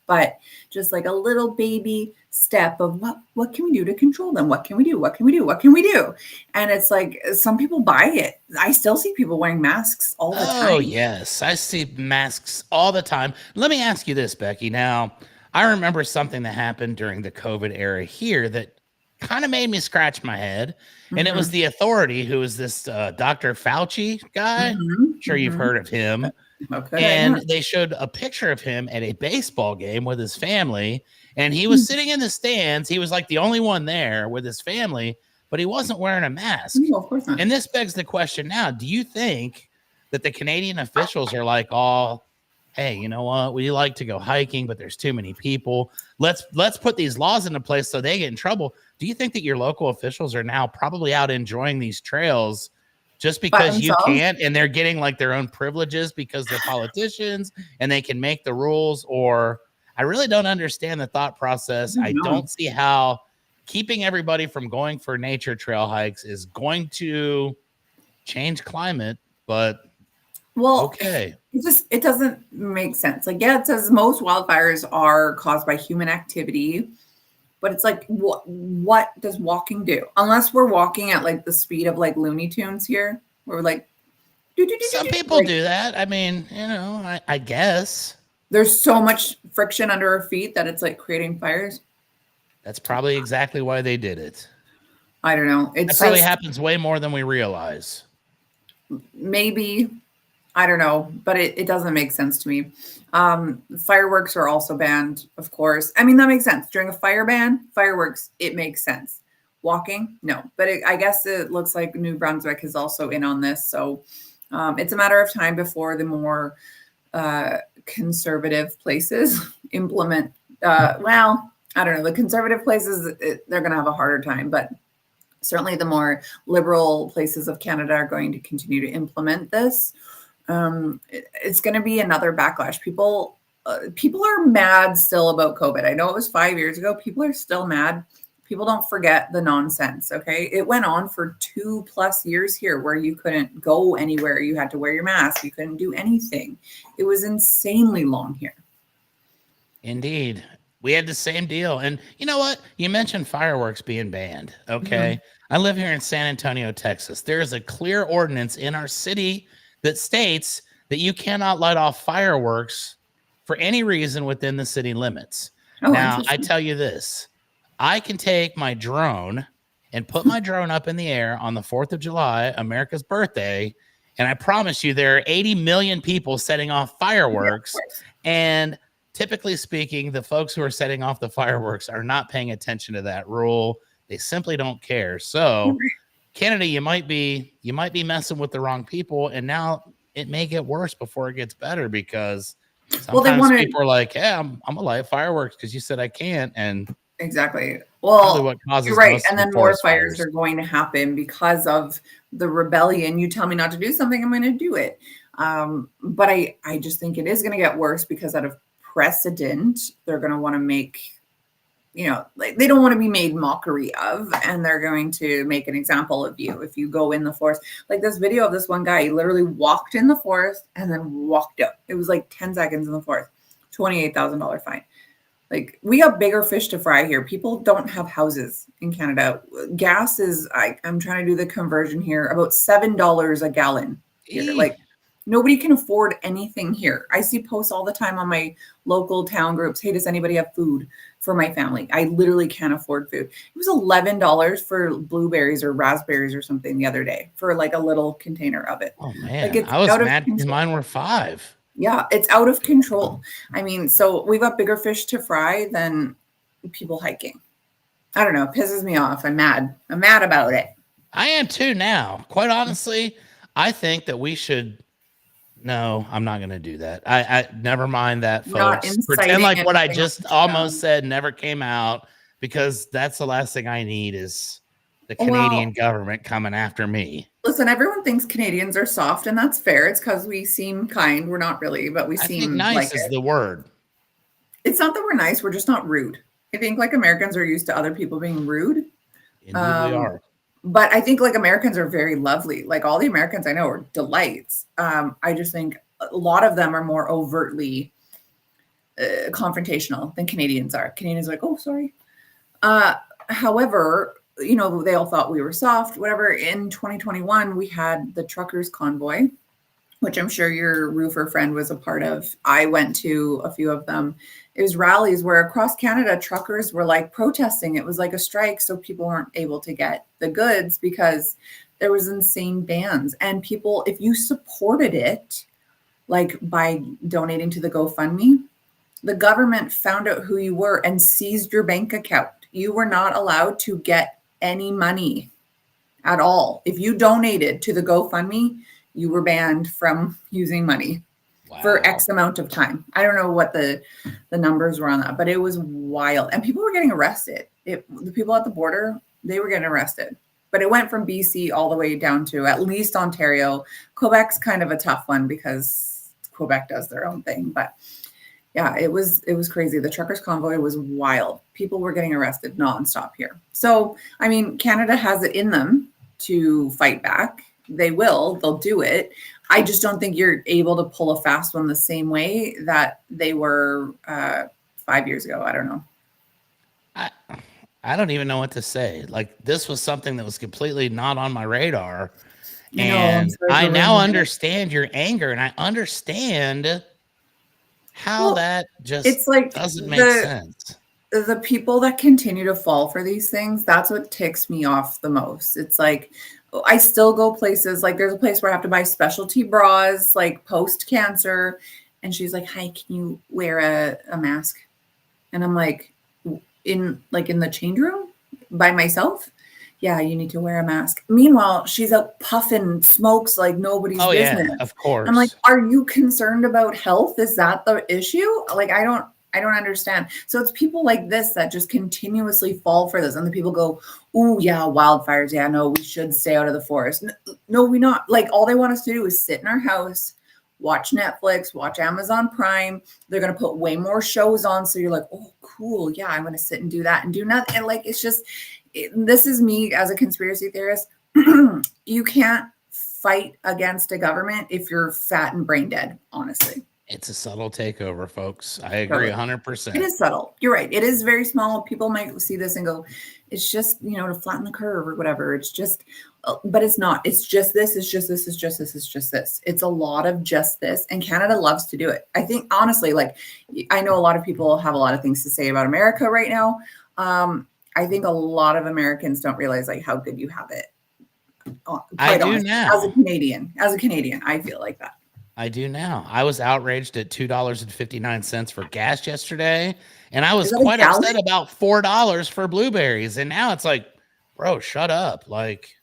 But just like a little baby step of what can we do to control them? What can we do? What can we do? What can we do? And it's like, some people buy it. I still see people wearing masks all the time. Oh, yes. I see masks all the time. Let me ask you this, Becky. Now, I remember something that happened during the COVID era here that kind of made me scratch my head. And it was the authority, who is this Dr. Fauci guy. I'm sure you've heard of him. Okay. And they showed a picture of him at a baseball game with his family, and he was sitting in the stands. He was like the only one there with his family, but he wasn't wearing a mask. No, of course not. And this begs the question now, do you think that the Canadian officials are like, oh, hey, you know what? We like to go hiking, but there's too many people. Let's put these laws into place so they get in trouble. Do you think that your local officials are now probably out enjoying these trails just because you can't, and they're getting like their own privileges because they're politicians and they can make the rules? Or I really don't understand the thought process. I don't see how keeping everybody from going for nature trail hikes is going to change climate, but okay. It doesn't make sense. Like, yeah, it says most wildfires are caused by human activity, but it's like, what does walking do? Unless we're walking at like the speed of like Looney Tunes here, where we're like, some people do that. I mean, you know, I guess there's so much friction under our feet that it's like creating fires. That's probably exactly why they did it. I don't know. It probably happens way more than we realize. Maybe. I don't know, but it doesn't make sense to me. Fireworks are also banned, of course. I mean, that makes sense. During a fire ban, fireworks, it makes sense. Walking, no. But I guess it looks like New Brunswick is also in on this. So it's a matter of time before the more conservative places implement, well, I don't know. The conservative places, they're going to have a harder time. But certainly the more liberal places of Canada are going to continue to implement this. It's going to be another backlash. People are mad still about COVID. I know it was 5 years ago. People are still mad. People don't forget the nonsense. Okay. It went on for 2+ years here where you couldn't go anywhere. You had to wear your mask. You couldn't do anything. It was insanely long here. Indeed. We had the same deal. And you know what? You mentioned fireworks being banned. Okay. I live here in San Antonio, Texas. There is a clear ordinance in our city that states that you cannot light off fireworks for any reason within the city limits. Now, I tell you this, I can take my drone and put my drone up in the air on the 4th of July, America's birthday, and I promise you there are 80 million people setting off fireworks. And typically speaking, the folks who are setting off the fireworks are not paying attention to that rule. They simply don't care. So Canada, you might be messing with the wrong people, and now it may get worse before it gets better, because sometimes people are like, "Yeah, I'm gonna light fireworks because you said I can't." And exactly. Well, what causes you're right, and then more fires are going to happen because of the rebellion. You tell me not to do something, I'm going to do it. But I just think it is going to get worse because out of precedent, they're going to want to make. Like they don't want to be made mockery of, and they're going to make an example of you if you go in the forest. Like this video of this one guy, he literally walked in the forest and then walked out. It was like 10 seconds in the forest, $28,000 fine. Like we have bigger fish to fry here. People don't have houses in Canada. Gas is, I'm trying to do the conversion here, about $7 a gallon here. Like Nobody can afford anything here. I see posts all the time on my local town groups. Hey, does anybody have food for my family? I literally can't afford food. It was $11 for blueberries or raspberries or something the other day for like a little container of it. Oh man, Like it's I was out of mad because control. mine were $5. Yeah, it's out of control. I mean, so we've got bigger fish to fry than people hiking. I don't know. It pisses me off. I'm mad. I'm mad about it. I am too now. Quite honestly, I think that we should. No, I'm not going to do that. I never mind that, Not folks. Pretend inciting like what I anything just on almost said never came out, because that's the last thing I need is the Canadian government coming after me. Listen, everyone thinks Canadians are soft, and that's fair. It's because we seem kind. We're not really, but we I think seem nice like is it. the word. It's not that we're nice. We're just not rude. I think like Americans are used to other people being rude. Indeed, we are. But I think like Americans are very lovely. Like all the Americans I know are delights. I just think a lot of them are more overtly confrontational than Canadians are. Canadians are like, oh, sorry. However, you know, they all thought we were soft, whatever. In 2021, we had the truckers convoy, which I'm sure your roofer friend was a part of. I went to a few of them. It was rallies where across Canada, truckers were like protesting. It was like a strike. So people weren't able to get the goods because there was insane bans. And people, if you supported it, like by donating to the GoFundMe, the government found out who you were and seized your bank account. You were not allowed to get any money at all. If you donated to the GoFundMe, you were banned from using money for X amount of time. I don't know what the numbers were on that, but it was wild. And people were getting arrested. The people at the border, they were getting arrested. But it went from BC all the way down to at least Ontario. Quebec's kind of a tough one because Quebec does their own thing. But yeah, it was crazy. The truckers convoy was wild. People were getting arrested nonstop here. So, I mean, Canada has it in them to fight back. They'll do it. I just don't think you're able to pull a fast one the same way that they were 5 years ago. I don't know. I don't even know what to say. Like, this was something that was completely not on my radar. I now understand your anger, and I understand how that just it's like doesn't make sense. The people that continue to fall for these things, that's what ticks me off the most. It's like, I still go places, like there's a place where I have to buy specialty bras, like post-cancer. And she's like, hi, can you wear a mask? And I'm like, in the change room by myself? Yeah, you need to wear a mask. Meanwhile, she's out puffing smokes like nobody's business. Yeah, of course. I'm like, are you concerned about health? Is that the issue? Like, I don't understand. So it's people like this that just continuously fall for this. And the people go, oh yeah, wildfires. Yeah, no, we should stay out of the forest. No, we not. Like, all they want us to do is sit in our house, watch Netflix, watch Amazon Prime. They're going to put way more shows on. So you're like, oh, cool. Yeah, I'm going to sit and do that and do nothing. And like, it's just, this is me as a conspiracy theorist. You can't fight against a government if you're fat and brain dead, honestly. It's a subtle takeover, folks. I agree 100%. It is subtle. You're right. It is very small. People might see this and go, it's just, to flatten the curve or whatever. It's just, but it's not. It's just this. It's just this. It's just this. It's just this. It's a lot of just this. And Canada loves to do it. I think, honestly, like, I know a lot of people have a lot of things to say about America right now. I think a lot of Americans don't realize like how good you have it. I do now. As a Canadian, I feel like that. I do now. I was outraged at $2.59 for gas yesterday, and I was quite upset about $4 for blueberries. And now it's like, bro, shut up. Like,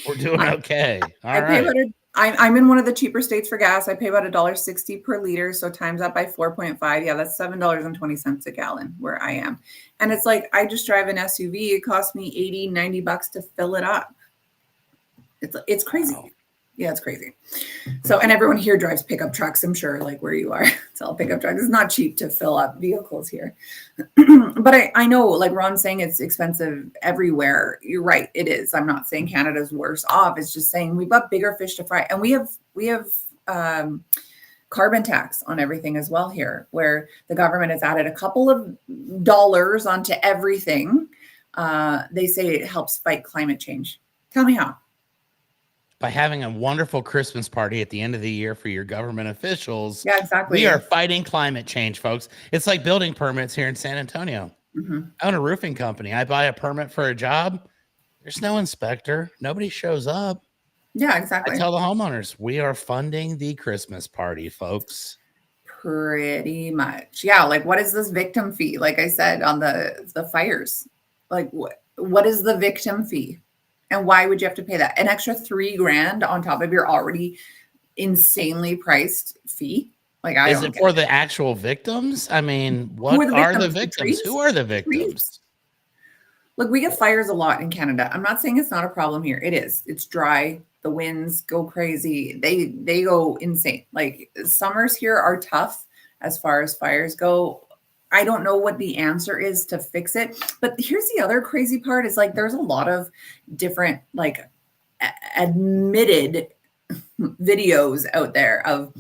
we're doing okay. All right. I'm in one of the cheaper states for gas. I pay about $1.60 per liter. So times that by 4.5. Yeah, that's $7.20 a gallon where I am. And it's like, I just drive an SUV. It costs me $80-$90 to fill it up. It's crazy. Wow. Yeah, it's crazy. So, and everyone here drives pickup trucks, I'm sure, like where you are. It's all pickup trucks. It's not cheap to fill up vehicles here. But I know, like Ron's saying, it's expensive everywhere. You're right, it is. I'm not saying Canada's worse off. It's just saying we've got bigger fish to fry. And we have carbon tax on everything as well here, where the government has added a couple of dollars onto everything. They say it helps fight climate change. Tell me how. by having a wonderful Christmas party at the end of the year for your government officials. Yeah, exactly. We are fighting climate change, folks. It's like building permits here in San Antonio. I own a roofing company. I buy a permit for a job. There's no inspector. Nobody shows up. Yeah, exactly. I tell the homeowners, we are funding the Christmas party, folks. Pretty much. Yeah. Like, what is this victim fee? Like I said, on the fires, like what is the victim fee? And why would you have to pay that? An extra $3,000 on top of your already insanely priced fee? Like, is it for the actual victims? I mean, what are the victims? Who are the victims? Look, we get fires a lot in Canada. I'm not saying it's not a problem here. It is. It's dry. The winds go crazy. They go insane. Like, summers here are tough as far as fires go. I don't know what the answer is to fix it. But here's the other crazy part is, like, there's a lot of different, like, admitted videos out there of,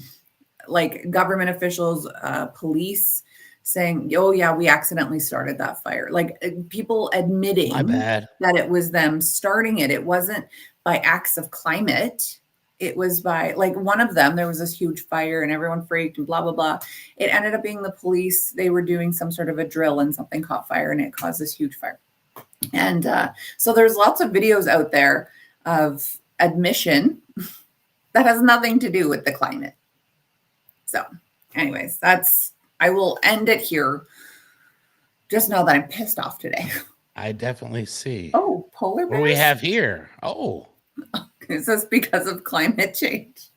like, government officials, police saying, oh, yeah, we accidentally started that fire. Like, people admitting that it was them starting it. It wasn't by acts of climate. It was by, like, one of them, there was this huge fire and everyone freaked and blah, blah, blah. It ended up being the police. They were doing some sort of a drill and something caught fire and it caused this huge fire. And so there's lots of videos out there of admission that has nothing to do with the climate. So anyways, I will end it here. Just know that I'm pissed off today. I definitely see. Oh, polar bears. What do we have here? Oh. Is this because of climate change?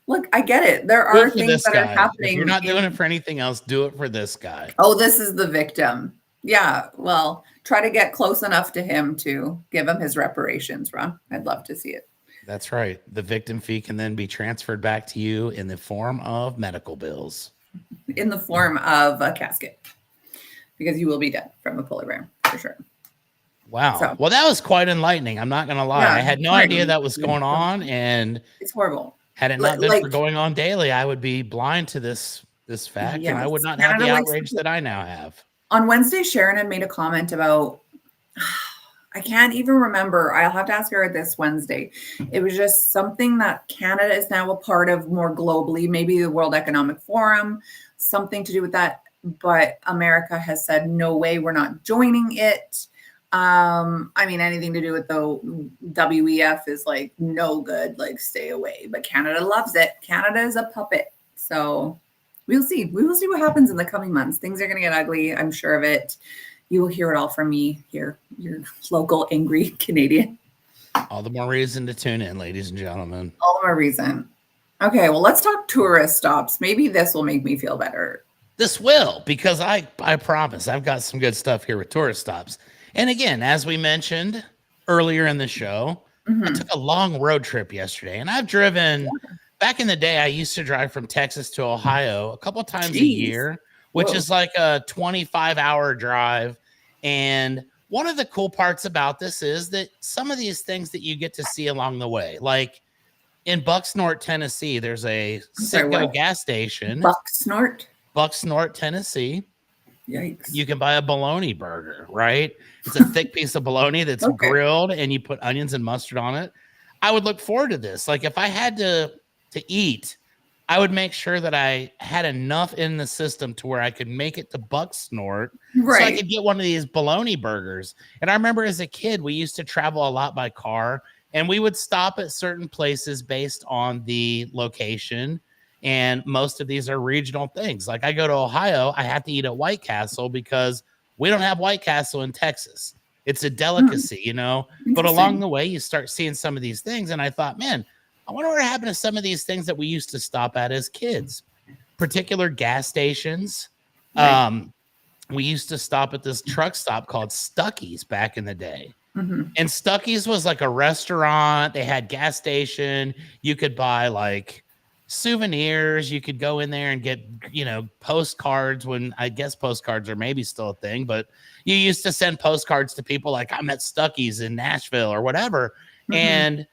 Look, I get it. There are things that are happening. If you're not doing it for anything else, do it for this guy. Oh, this is the victim. Yeah, well, try to get close enough to him to give him his reparations, Ron. I'd love to see it. That's right. The victim fee can then be transferred back to you in the form of medical bills. In the form of a casket. Because you will be dead from a polar bear, for sure. Wow. So, well, that was quite enlightening. I'm not going to lie. Yeah, I had no idea that was going on. And it's horrible. Had it not been for going on daily, I would be blind to this fact. Yes. And I would not have the outrage that I now have. On Wednesday, Sharon had made a comment about, I can't even remember. I'll have to ask her this Wednesday. It was just something that Canada is now a part of more globally, maybe the World Economic Forum, something to do with that. But America has said, no way, we're not joining it. I mean, anything to do with the WEF is like no good, like stay away. But Canada loves it. Canada is a puppet. So we'll see. We will see what happens in the coming months. Things are going to get ugly. I'm sure of it. You will hear it all from me here, your local angry Canadian. All the more reason to tune in, ladies and gentlemen. All the more reason. Okay, well, let's talk tourist stops. Maybe this will make me feel better. This will, because I promise I've got some good stuff here with tourist stops. And again, as we mentioned earlier in the show, I took a long road trip yesterday, and I've driven back in the day. I used to drive from Texas to Ohio a couple times a year, which is like a 25-hour drive. And one of the cool parts about this is that some of these things that you get to see along the way, like in Bucksnort, Tennessee, there's a Citgo gas station. Bucksnort, Tennessee. Yikes. You can buy a bologna burger, right? It's a thick piece of bologna that's grilled and you put onions and mustard on it. I would look forward to this. Like if I had to eat, I would make sure that I had enough in the system to where I could make it to Bucksnort so I could get one of these bologna burgers. And I remember as a kid, we used to travel a lot by car and we would stop at certain places based on the location. And most of these are regional things. Like I go to Ohio, I have to eat at White Castle because we don't have White Castle in Texas. It's a delicacy, you know, but along the way, you start seeing some of these things. And I thought, man, I wonder what happened to some of these things that we used to stop at as kids, particular gas stations. We used to stop at this truck stop called Stuckey's back in the day. And Stuckey's was like a restaurant. They had gas station. You could buy like souvenirs. You could go in there and get, you know, postcards when I guess postcards are maybe still a thing, but you used to send postcards to people like I'm at Stuckey's in Nashville or whatever. And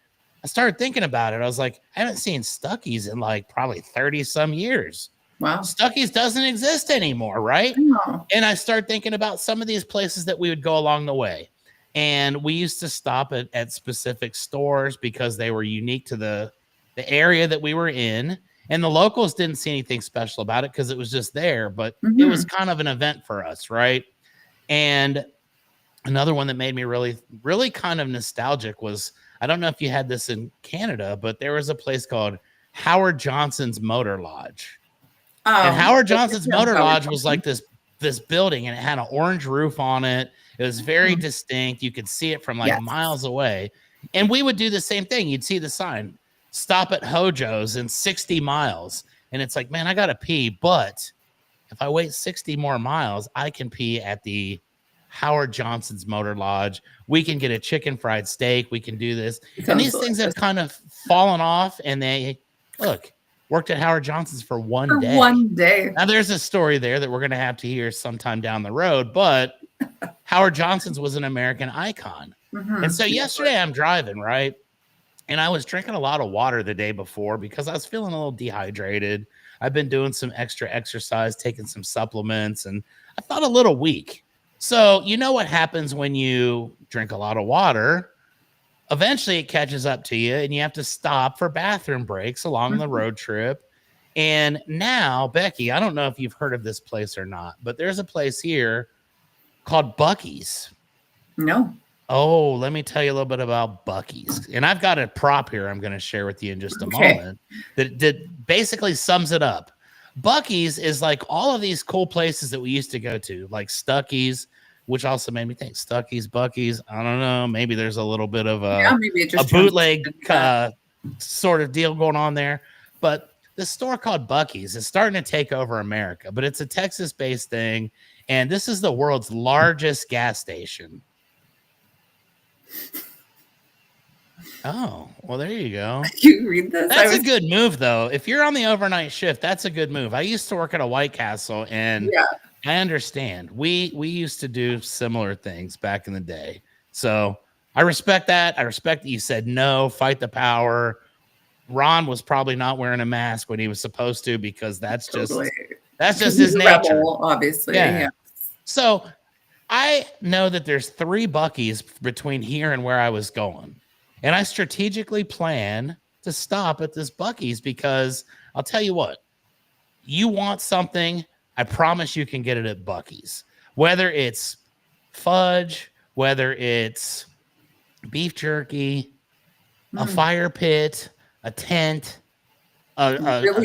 I started thinking about it. I was like, I haven't seen Stuckey's in like probably 30 some years. Wow. Stuckey's doesn't exist anymore. Right. No. And I started thinking about some of these places that we would go along the way. And we used to stop at specific stores because they were unique to the area that we were in. And the locals didn't see anything special about it because it was just there, but it was kind of an event for us, right? And another one that made me really, really kind of nostalgic was, I don't know if you had this in Canada, but there was a place called Howard Johnson's Motor Lodge. And Howard Johnson's Motor Lodge was like this building, and it had an orange roof on it. It was very distinct. You could see it from like miles away. And we would do the same thing. You'd see the sign, stop at Hojo's in 60 miles. And it's like, man, I got to pee. But if I wait 60 more miles, I can pee at the Howard Johnson's Motor Lodge. We can get a chicken fried steak. We can do this. And these things have kind of fallen off, and they worked at Howard Johnson's for one day. Now there's a story there that we're going to have to hear sometime down the road, but Howard Johnson's was an American icon. And so yesterday I'm driving, right? And I was drinking a lot of water the day before because I was feeling a little dehydrated. I've been doing some extra exercise, taking some supplements, and I felt a little weak. So you know what happens when you drink a lot of water? Eventually it catches up to you and you have to stop for bathroom breaks along the road trip. And now, Becky, I don't know if you've heard of this place or not, but there's a place here called Buc-ee's. No. Oh, let me tell you a little bit about Buc-ee's. And I've got a prop here I'm going to share with you in just a moment that basically sums it up. Buc-ee's is like all of these cool places that we used to go to, like Stuckey's, which also made me think Stuckey's, Buc-ee's. I don't know. Maybe there's a little bit of a bootleg sort of deal going on there. But this store called Buc-ee's is starting to take over America, but it's a Texas-based thing. And this is the world's largest gas station. Oh, well, there you go. You read this? That's a good move, though. If you're on the overnight shift, that's a good move. I used to work at a White Castle, and I understand. We used to do similar things back in the day. So I respect that. I respect that you said no, fight the power. Ron was probably not wearing a mask when he was supposed to because that's just his nature. Rebel, obviously. Yeah. So I know that there's 3 Buc-ee's between here and where I was going. And I strategically plan to stop at this Buc-ee's because I'll tell you what, you want something, I promise you can get it at Buc-ee's. Whether it's fudge, whether it's beef jerky, a fire pit, a tent, a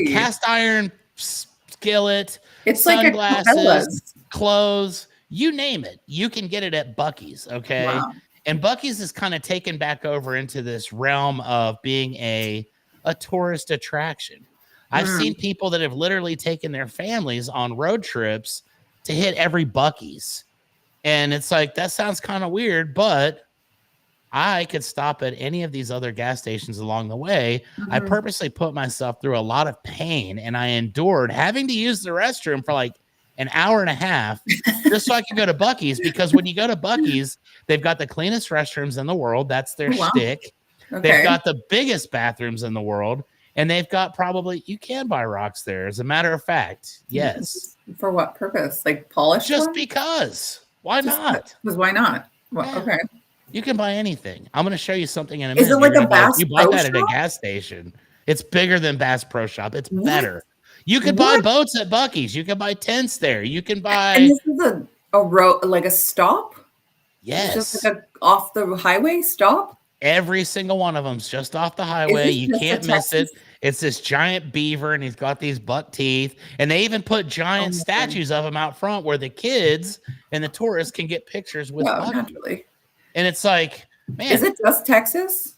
cast iron skillet, it's sunglasses, like clothes, you name it. You can get it at Buc-ee's, okay? Wow. And Buc-ee's is kind of taken back over into this realm of being a tourist attraction. I've seen people that have literally taken their families on road trips to hit every Buc-ee's. And it's like, that sounds kind of weird, but I could stop at any of these other gas stations along the way. I purposely put myself through a lot of pain, and I endured having to use the restroom for like an hour and a half just so I could go to Buc-ee's, because when you go to Buc-ee's, they've got the cleanest restrooms in the world. That's their shtick. Okay. They've got the biggest bathrooms in the world, and they've got you can buy rocks there. As a matter of fact, yes. For what purpose? Like polish? Just because. Why not? Because why not? Well, okay. You can buy anything. I'm going to show you something in a minute. Is it like a Bass Pro Shop? You bought that at a gas station. It's bigger than Bass Pro Shop. It's better. You could buy boats at Buc-ee's. You can buy tents there. You can buy. And this is a road, like a stop? Yes. It's just like a off the highway stop? Every single one of them's just off the highway. You can't miss it. It's this giant beaver, and he's got these buck teeth. And they even put giant statues of him out front where the kids and the tourists can get pictures with Buc-ee's. Naturally. And it's like, man. Is it just Texas?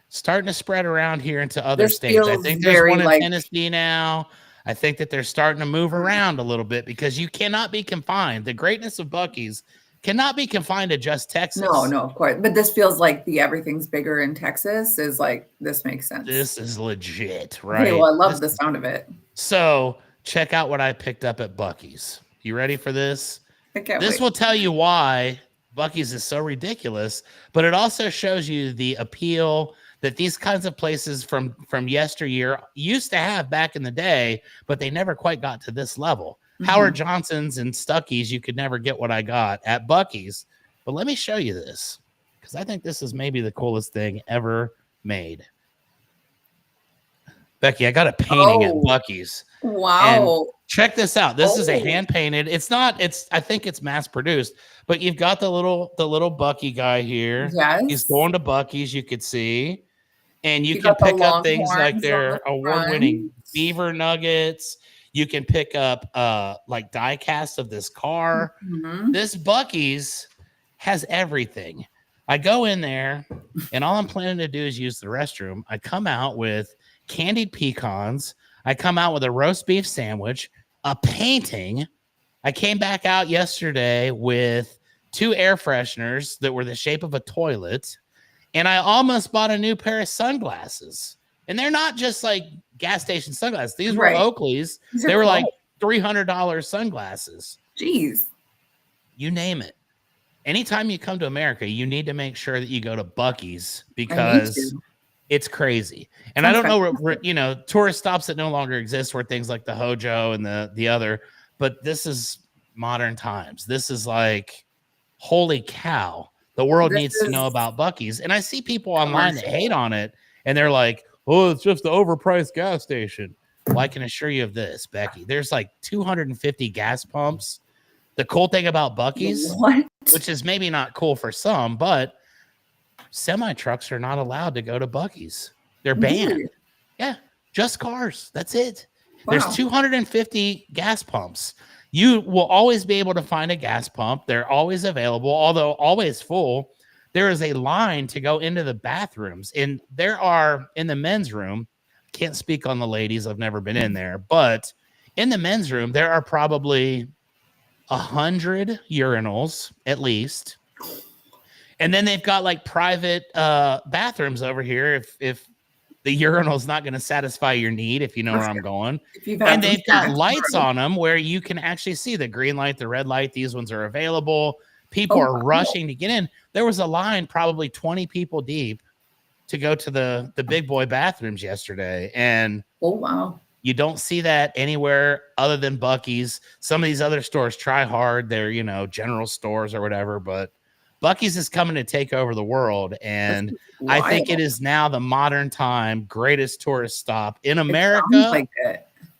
Starting to spread around here into other states. I think there's one in Tennessee now. I think that they're starting to move around a little bit because you cannot be confined. The greatness of Buc-ee's cannot be confined to just Texas. No, of course. But this feels like the everything's bigger in Texas is like, this makes sense. This is legit, right? Okay, well, I love the sound of it. So check out what I picked up at Buc-ee's. You ready for this? I can't This wait. will tell you why Buc-ee's is so ridiculous, but it also shows you the appeal that these kinds of places from yesteryear used to have back in the day, but they never quite got to this level. Howard Johnson's and Stuckey's, you could never get what I got at Buc-ee's. But let me show you this. because I think this is maybe the coolest thing ever made. Becky, I got a painting at Buc-ee's. Wow. And check this out. This is a hand painted. I think it's mass produced, but you've got the little Buc-ee guy here. Yes. He's going to Buc-ee's, you could see. And you can pick up things like their award-winning beaver nuggets. You can pick up like die cast of this car. Mm-hmm. This Buc-ee's has everything. I go in there and all I'm planning to do is use the restroom. I come out with candied pecans. I come out with a roast beef sandwich, a painting. I came back out yesterday with 2 air fresheners that were the shape of a toilet. And I almost bought a new pair of sunglasses. And they're not just like gas station sunglasses. These were Oakley's. They were like $300 sunglasses. Jeez. You name it. Anytime you come to America, you need to make sure that you go to Buc-ee's because it's crazy. And I don't know, tourist stops that no longer exist were things like the Hojo and the other, but this is modern times. This is like, holy cow. The world needs to know about Buc-ee's. And I see people online that hate on it, and they're like, oh, it's just an overpriced gas station. Well, I can assure you of this, Becky. There's like 250 gas pumps. The cool thing about Buc-ee's, which is maybe not cool for some, but semi-trucks are not allowed to go to Buc-ee's. They're banned. Really? Yeah, just cars. That's it. Wow. There's 250 gas pumps. You will always be able to find a gas pump. They're always available, although always full. There is a line to go into the bathrooms. And there are, in the men's room, can't speak on the ladies, I've never been in there, but in the men's room, there are probably 100 urinals, at least. And then they've got like private bathrooms over here if the urinal is not going to satisfy your need, if you know where I'm going. And they've got lights on them where you can actually see the green light, the red light. These ones are available. People are rushing to get in. There was a line probably 20 people deep to go to the big boy bathrooms yesterday. And you don't see that anywhere other than Buc-ee's. Some of these other stores try hard. They're, general stores or whatever, but Buc-ee's is coming to take over the world, and I think it is now the modern time greatest tourist stop in America.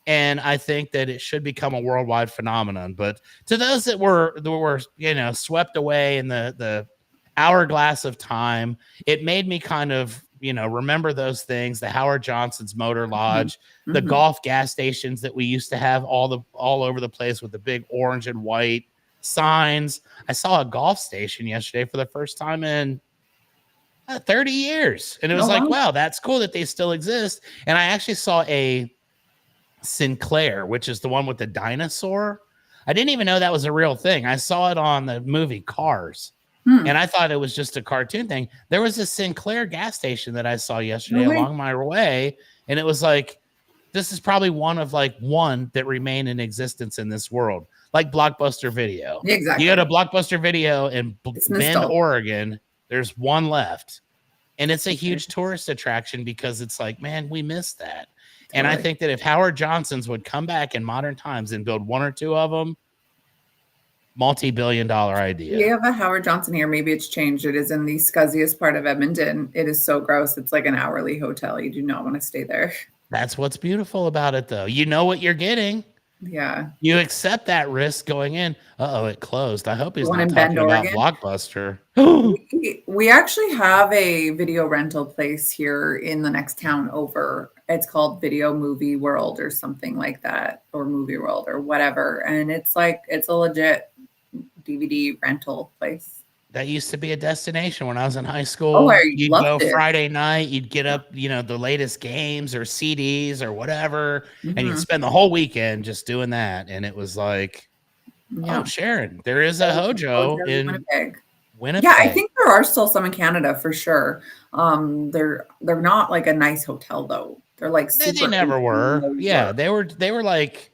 And I think that it should become a worldwide phenomenon. But to those that were swept away in the hourglass of time, it made me kind of remember those things. The Howard Johnson's Motor Lodge, the golf gas stations that we used to have all over the place with the big orange and white signs. I saw a golf station yesterday for the first time in 30 years. And it was wow, that's cool that they still exist. And I actually saw a Sinclair, which is the one with the dinosaur. I didn't even know that was a real thing. I saw it on the movie Cars. And I thought it was just a cartoon thing. There was a Sinclair gas station that I saw yesterday along my way. And it was like, this is probably one that remain in existence in this world. Like Blockbuster Video. Exactly. You go to Blockbuster Video in Bend, Oregon. There's one left. And it's a huge tourist attraction because it's like, man, we missed that. And I think that if Howard Johnson's would come back in modern times and build 1 or 2 of them, multi-billion-dollar idea. We have a Howard Johnson here. Maybe it's changed. It is in the scuzziest part of Edmonton. It is so gross. It's like an hourly hotel. You do not want to stay there. That's what's beautiful about it, though. You know what you're getting. Yeah. You accept that risk going in. Uh-oh, it closed. I hope he's not talking about Blockbuster. We actually have a video rental place here in the next town over. It's called Video Movie World or something like that, or Movie World or whatever. And it's a legit DVD rental place. That used to be a destination when I was in high school. You'd go Friday night, you'd get up, the latest games or CDs or whatever, and you'd spend the whole weekend just doing that. And it was like, oh, Sharon, there is a Hojo in Winnipeg. Yeah, I think there are still some in Canada for sure. They're not like a nice hotel though. They're like super. They never were. Yeah, they were like,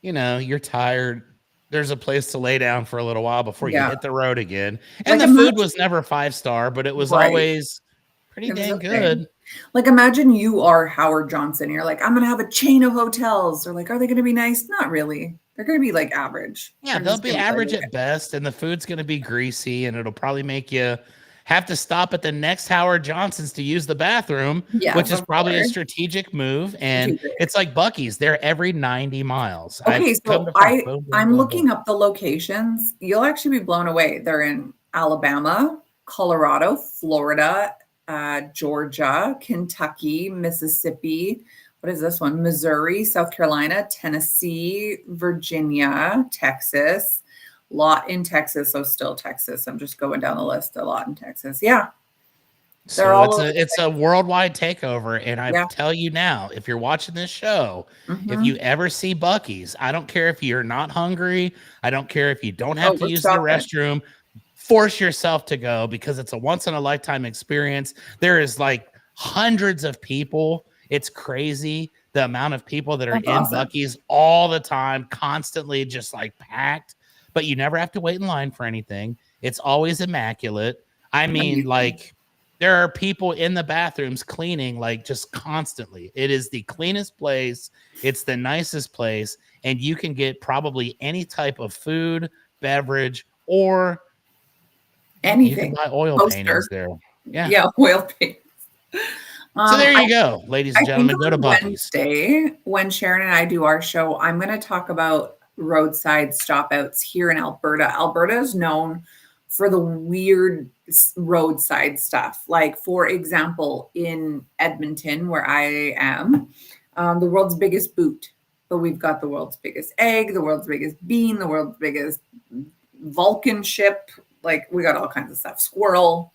you're tired. There's a place to lay down for a little while before you hit the road again. And the food was never 5-star, but it was always pretty dang good. Like, imagine you are Howard Johnson. You're like, I'm going to have a chain of hotels. Or like, are they going to be nice? Not really. They're going to be like average. Yeah, they'll be average at best. And the food's going to be greasy and it'll probably make you have to stop at the next Howard Johnson's to use the bathroom, Yes, which is of probably a course. strategic move. And Strategic. it's like Buc-ee's. They're every 90 miles. Okay, I've come so to find, boom, boom, I'm boom, looking boom. up the locations. You'll actually be blown away. They're in Alabama, Colorado, Florida, Georgia, Kentucky, Mississippi. What is this one? Missouri, South Carolina, Tennessee, Virginia, Texas. Lot in Texas, so still Texas. I'm just going down the list. A lot in Texas. Yeah. They're So all it's a worldwide takeover. And I Yeah. tell you now, if you're watching this show, if Mhm. you ever see Buc-ee's, I don't care if you're not hungry. I don't care if you don't have to we're use the stopping. restroom. Force yourself to go because it's a once in a lifetime experience. There is like hundreds of people. It's crazy the amount of people that are That's in awesome. Buc-ee's all the time, constantly just like packed. But you never have to wait in line for anything. It's always immaculate. I mean, Amazing. like there are people in the bathrooms cleaning like just constantly. It is the cleanest place. It's the nicest place. And you can get probably any type of food, beverage, or you can Anything. buy oil Poster. paintings there. Yeah. Yeah, oil paint. So there you go, ladies and I think gentlemen. Go to on Buc-ee's. Wednesday, when Sharon and I do our show, I'm going to talk about roadside stop outs here in Alberta. Alberta is known for the weird roadside stuff. Like, for example, in Edmonton, where I am, the world's biggest boot. But we've got the world's biggest egg, the world's biggest bean, the world's biggest Vulcan ship. Like, we got all kinds of stuff. Squirrel.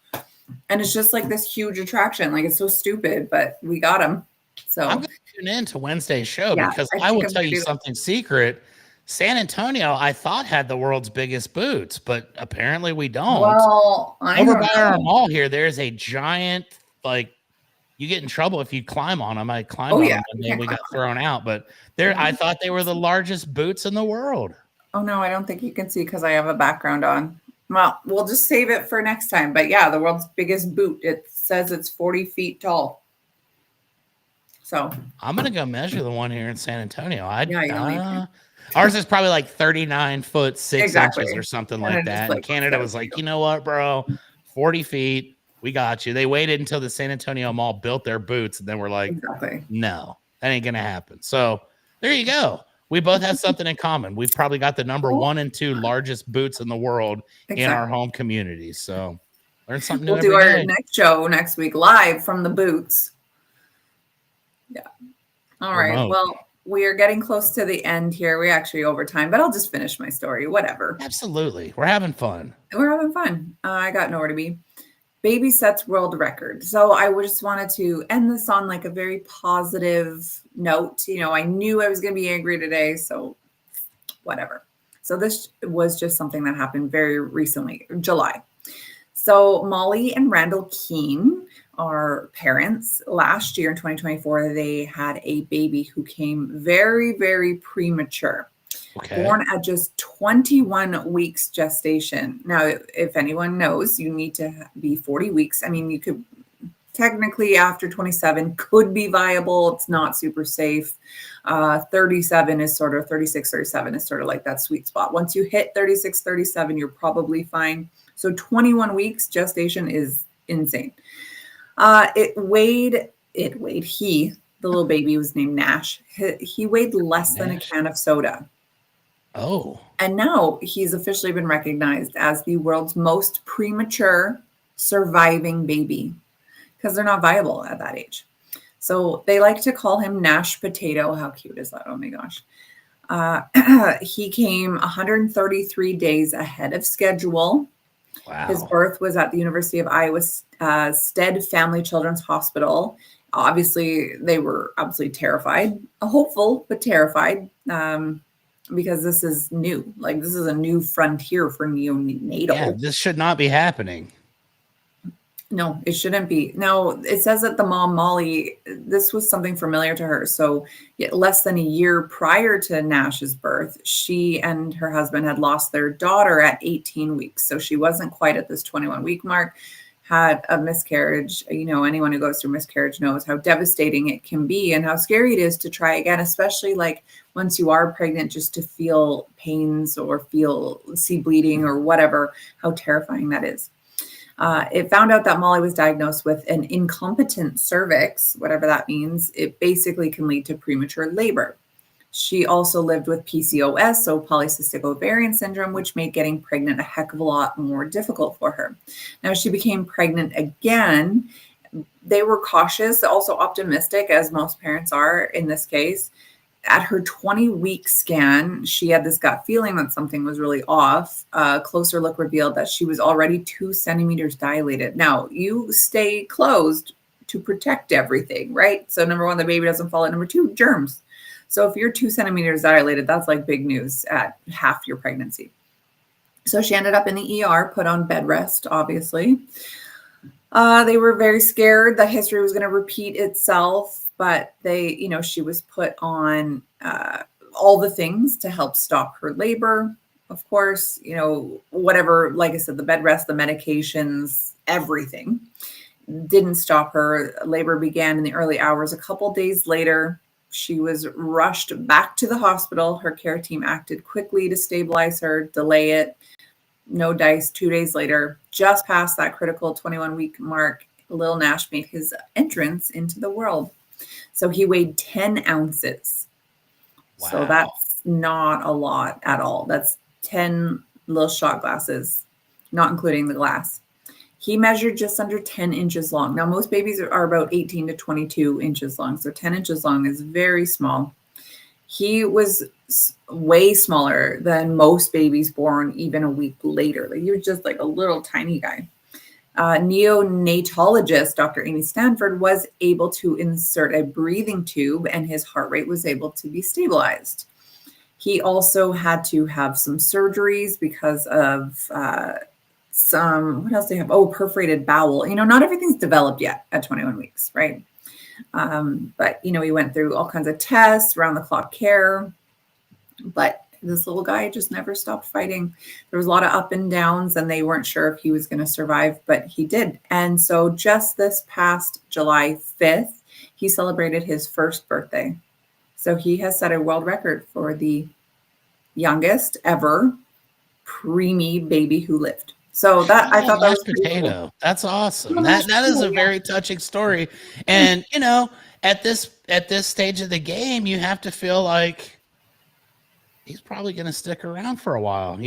And it's just like this huge attraction. Like, it's so stupid, but we got them. So I'm going to tune in to Wednesday's show because I I will think I'm tell gonna you do that. something secret. San Antonio, I thought had the world's biggest boots, but apparently we don't. Well, I Over don't by our know. mall here, there's a giant, like, you get in trouble if you climb on them. I climbed Oh, on yeah. them one You day. can't We climb got thrown out, but I thought they were the largest boots in the world. Oh, no, I don't think you can see because I have a background on. Well, we'll just save it for next time. But yeah, the world's biggest boot. It says it's 40 feet tall. So I'm going to go measure the one here in San Antonio. Yeah, you'll need to. Ours is probably like 39 foot 6 Exactly. inches or something And like it just, that. like, And Canada was like, you know what, bro? 40 feet. We got you. They waited until the San Antonio Mall built their boots. And then we're like, exactly. no, that ain't going to happen. So there you go. We both have something in common. We've probably got the number 1 and 2 largest boots in the world in our home communities. So learn something new We'll do every our day. next show next week live from the boots. Yeah. All right. Remote. Well, we are getting close to the end here. We actually overtime, but I'll just finish my story. Whatever. Absolutely. We're having fun. We're having fun. I got nowhere to be. Baby sets world record. So I just wanted to end this on like a very positive note. You know, I knew I was going to be angry today, so whatever. So this was just something that happened very recently, July. So Molly and Randall Keene are parents. Last year in 2024, they had a baby who came very, very premature. Okay. Born at just 21 weeks gestation. Now, if anyone knows, you need to be 40 weeks. I mean, you could technically after 27 could be viable. It's not super safe. 37 is sort of 36, 37 is sort of like that sweet spot. Once you hit 36, 37, you're probably fine. So 21 weeks gestation is insane. The little baby was named Nash. He weighed less than a can of soda. Oh. And now he's officially been recognized as the world's most premature surviving baby because they're not viable at that age. So they like to call him Nash Potato. How cute is that? Oh my gosh. He came 133 days ahead of schedule. Wow. His birth was at the University of Iowa Stead Family Children's Hospital. Obviously, they were absolutely terrified, hopeful, but terrified. Because this is new. Like, this is a new frontier for neonatal. Yeah, this should not be happening. No, it shouldn't be. Now, it says that the mom, Molly, this was something familiar to her. So less than a year prior to Nash's birth, she and her husband had lost their daughter at 18 weeks. So she wasn't quite at this 21-week mark, had a miscarriage. You know, anyone who goes through miscarriage knows how devastating it can be and how scary it is to try again, especially like once you are pregnant, just to feel pains or see bleeding or whatever, how terrifying that is. It found out that Molly was diagnosed with an incompetent cervix, whatever that means. It basically can lead to premature labor. She also lived with PCOS, so polycystic ovarian syndrome, which made getting pregnant a heck of a lot more difficult for her. Now, she became pregnant again. They were cautious, also optimistic, as most parents are in this case. At her 20-week scan, she had this gut feeling that something was really off. A closer look revealed that she was already 2 centimeters dilated. Now, you stay closed to protect everything, right? So number one, the baby doesn't fall out. Number two, germs. So if you're 2 centimeters dilated, that's like big news at half your pregnancy. So she ended up in the ER, put on bed rest, obviously. They were very scared that history was going to repeat itself, but she was put on all the things to help stop her labor. Of course, whatever, like I said, the bed rest, the medications, everything didn't stop her. Labor began in the early hours. A couple days later, she was rushed back to the hospital. Her care team acted quickly to stabilize her, delay it. No dice. 2 days later, just past that critical 21-week mark, Lil Nash made his entrance into the world. So he weighed 10 ounces. Wow. So that's not a lot at all. That's 10 little shot glasses, not including the glass. He measured just under 10 inches long. Now, most babies are about 18 to 22 inches long. So 10 inches long is very small. He was way smaller than most babies born even a week later. Like, he was just like a little tiny guy. Neonatologist Dr. Amy Stanford was able to insert a breathing tube, and his heart rate was able to be stabilized. He also had to have some surgeries because of what else do they have? Oh, perforated bowel. Not everything's developed yet at 21 weeks, right? But he went through all kinds of tests, round-the-clock care. But this little guy just never stopped fighting. There was a lot of up and downs, and they weren't sure if he was going to survive, but he did. And so just this past July 5th, he celebrated his first birthday. So he has set a world record for the youngest ever preemie baby who lived. So that I thought that was pretty cool. That's awesome. That is a very touching story. And at this stage of the game, you have to feel like he's probably going to stick around for a while.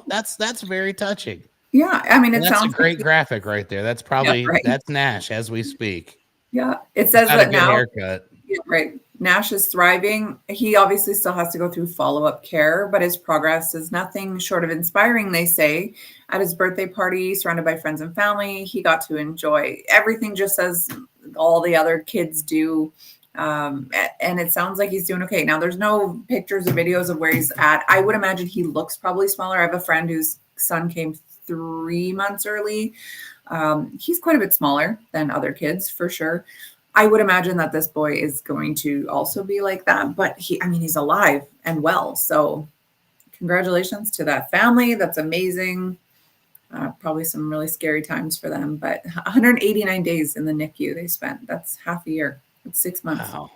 That's very touching. Yeah, I mean, that's a great graphic right there. That's probably that's Nash as we speak. Yeah, it says that now. Haircut. Yeah, right. Nash is thriving. He obviously still has to go through follow-up care, but his progress is nothing short of inspiring, they say. At his birthday party, surrounded by friends and family, he got to enjoy everything just as all the other kids do. And it sounds like he's doing okay. Now, there's no pictures or videos of where he's at. I would imagine he looks probably smaller. I have a friend whose son came 3 months early. He's quite a bit smaller than other kids, for sure. I would imagine that this boy is going to also be like that, but he's alive and well. So congratulations to that family. That's amazing. Probably some really scary times for them, but 189 days in the NICU they spent. That's half a year. It's 6 months. Wow.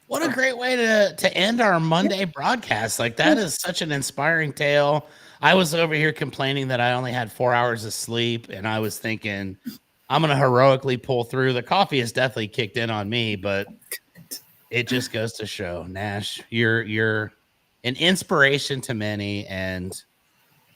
What a great way to end our Monday broadcast. Like, that is such an inspiring tale. I was over here complaining that I only had 4 hours of sleep, and I was thinking, I'm going to heroically pull through. The coffee has definitely kicked in on me, but it just goes to show, Nash, you're an inspiration to many, and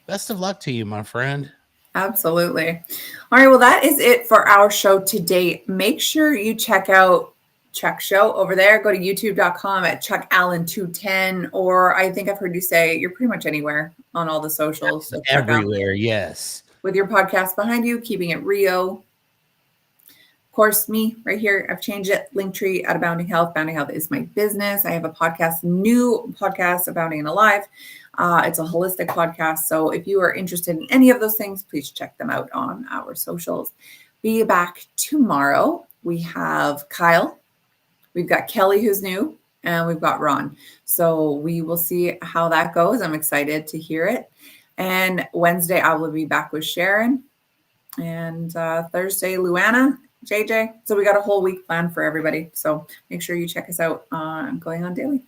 best of luck to you, my friend. Absolutely. All right. Well, that is it for our show today. Make sure you check out Chuck's show over there. Go to youtube.com at ChuckAllen210, or I think I've heard you say you're pretty much anywhere on all the socials. So everywhere. Yes. With your podcast behind you, keeping it Rio. Of course, me right here, I've changed it. Linktree at Abounding Health. Abounding Health is my business. I have a podcast, new podcast, Abounding and Alive. It's a holistic podcast. So if you are interested in any of those things, please check them out on our socials. Be back tomorrow. We have Kyle. We've got Kelly, who's new, and we've got Ron. So we will see how that goes. I'm excited to hear it. And Wednesday, I will be back with Sharon. And Thursday, Luana. JJ. So we got a whole week planned for everybody. So make sure you check us out on Going On Daily.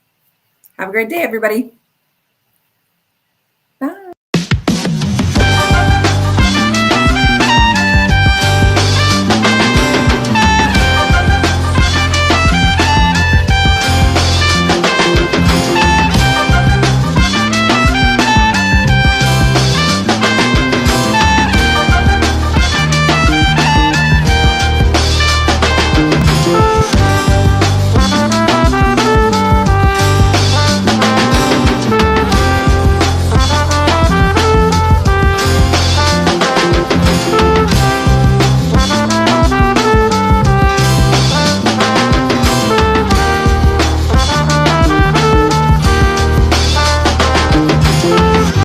Have a great day, everybody.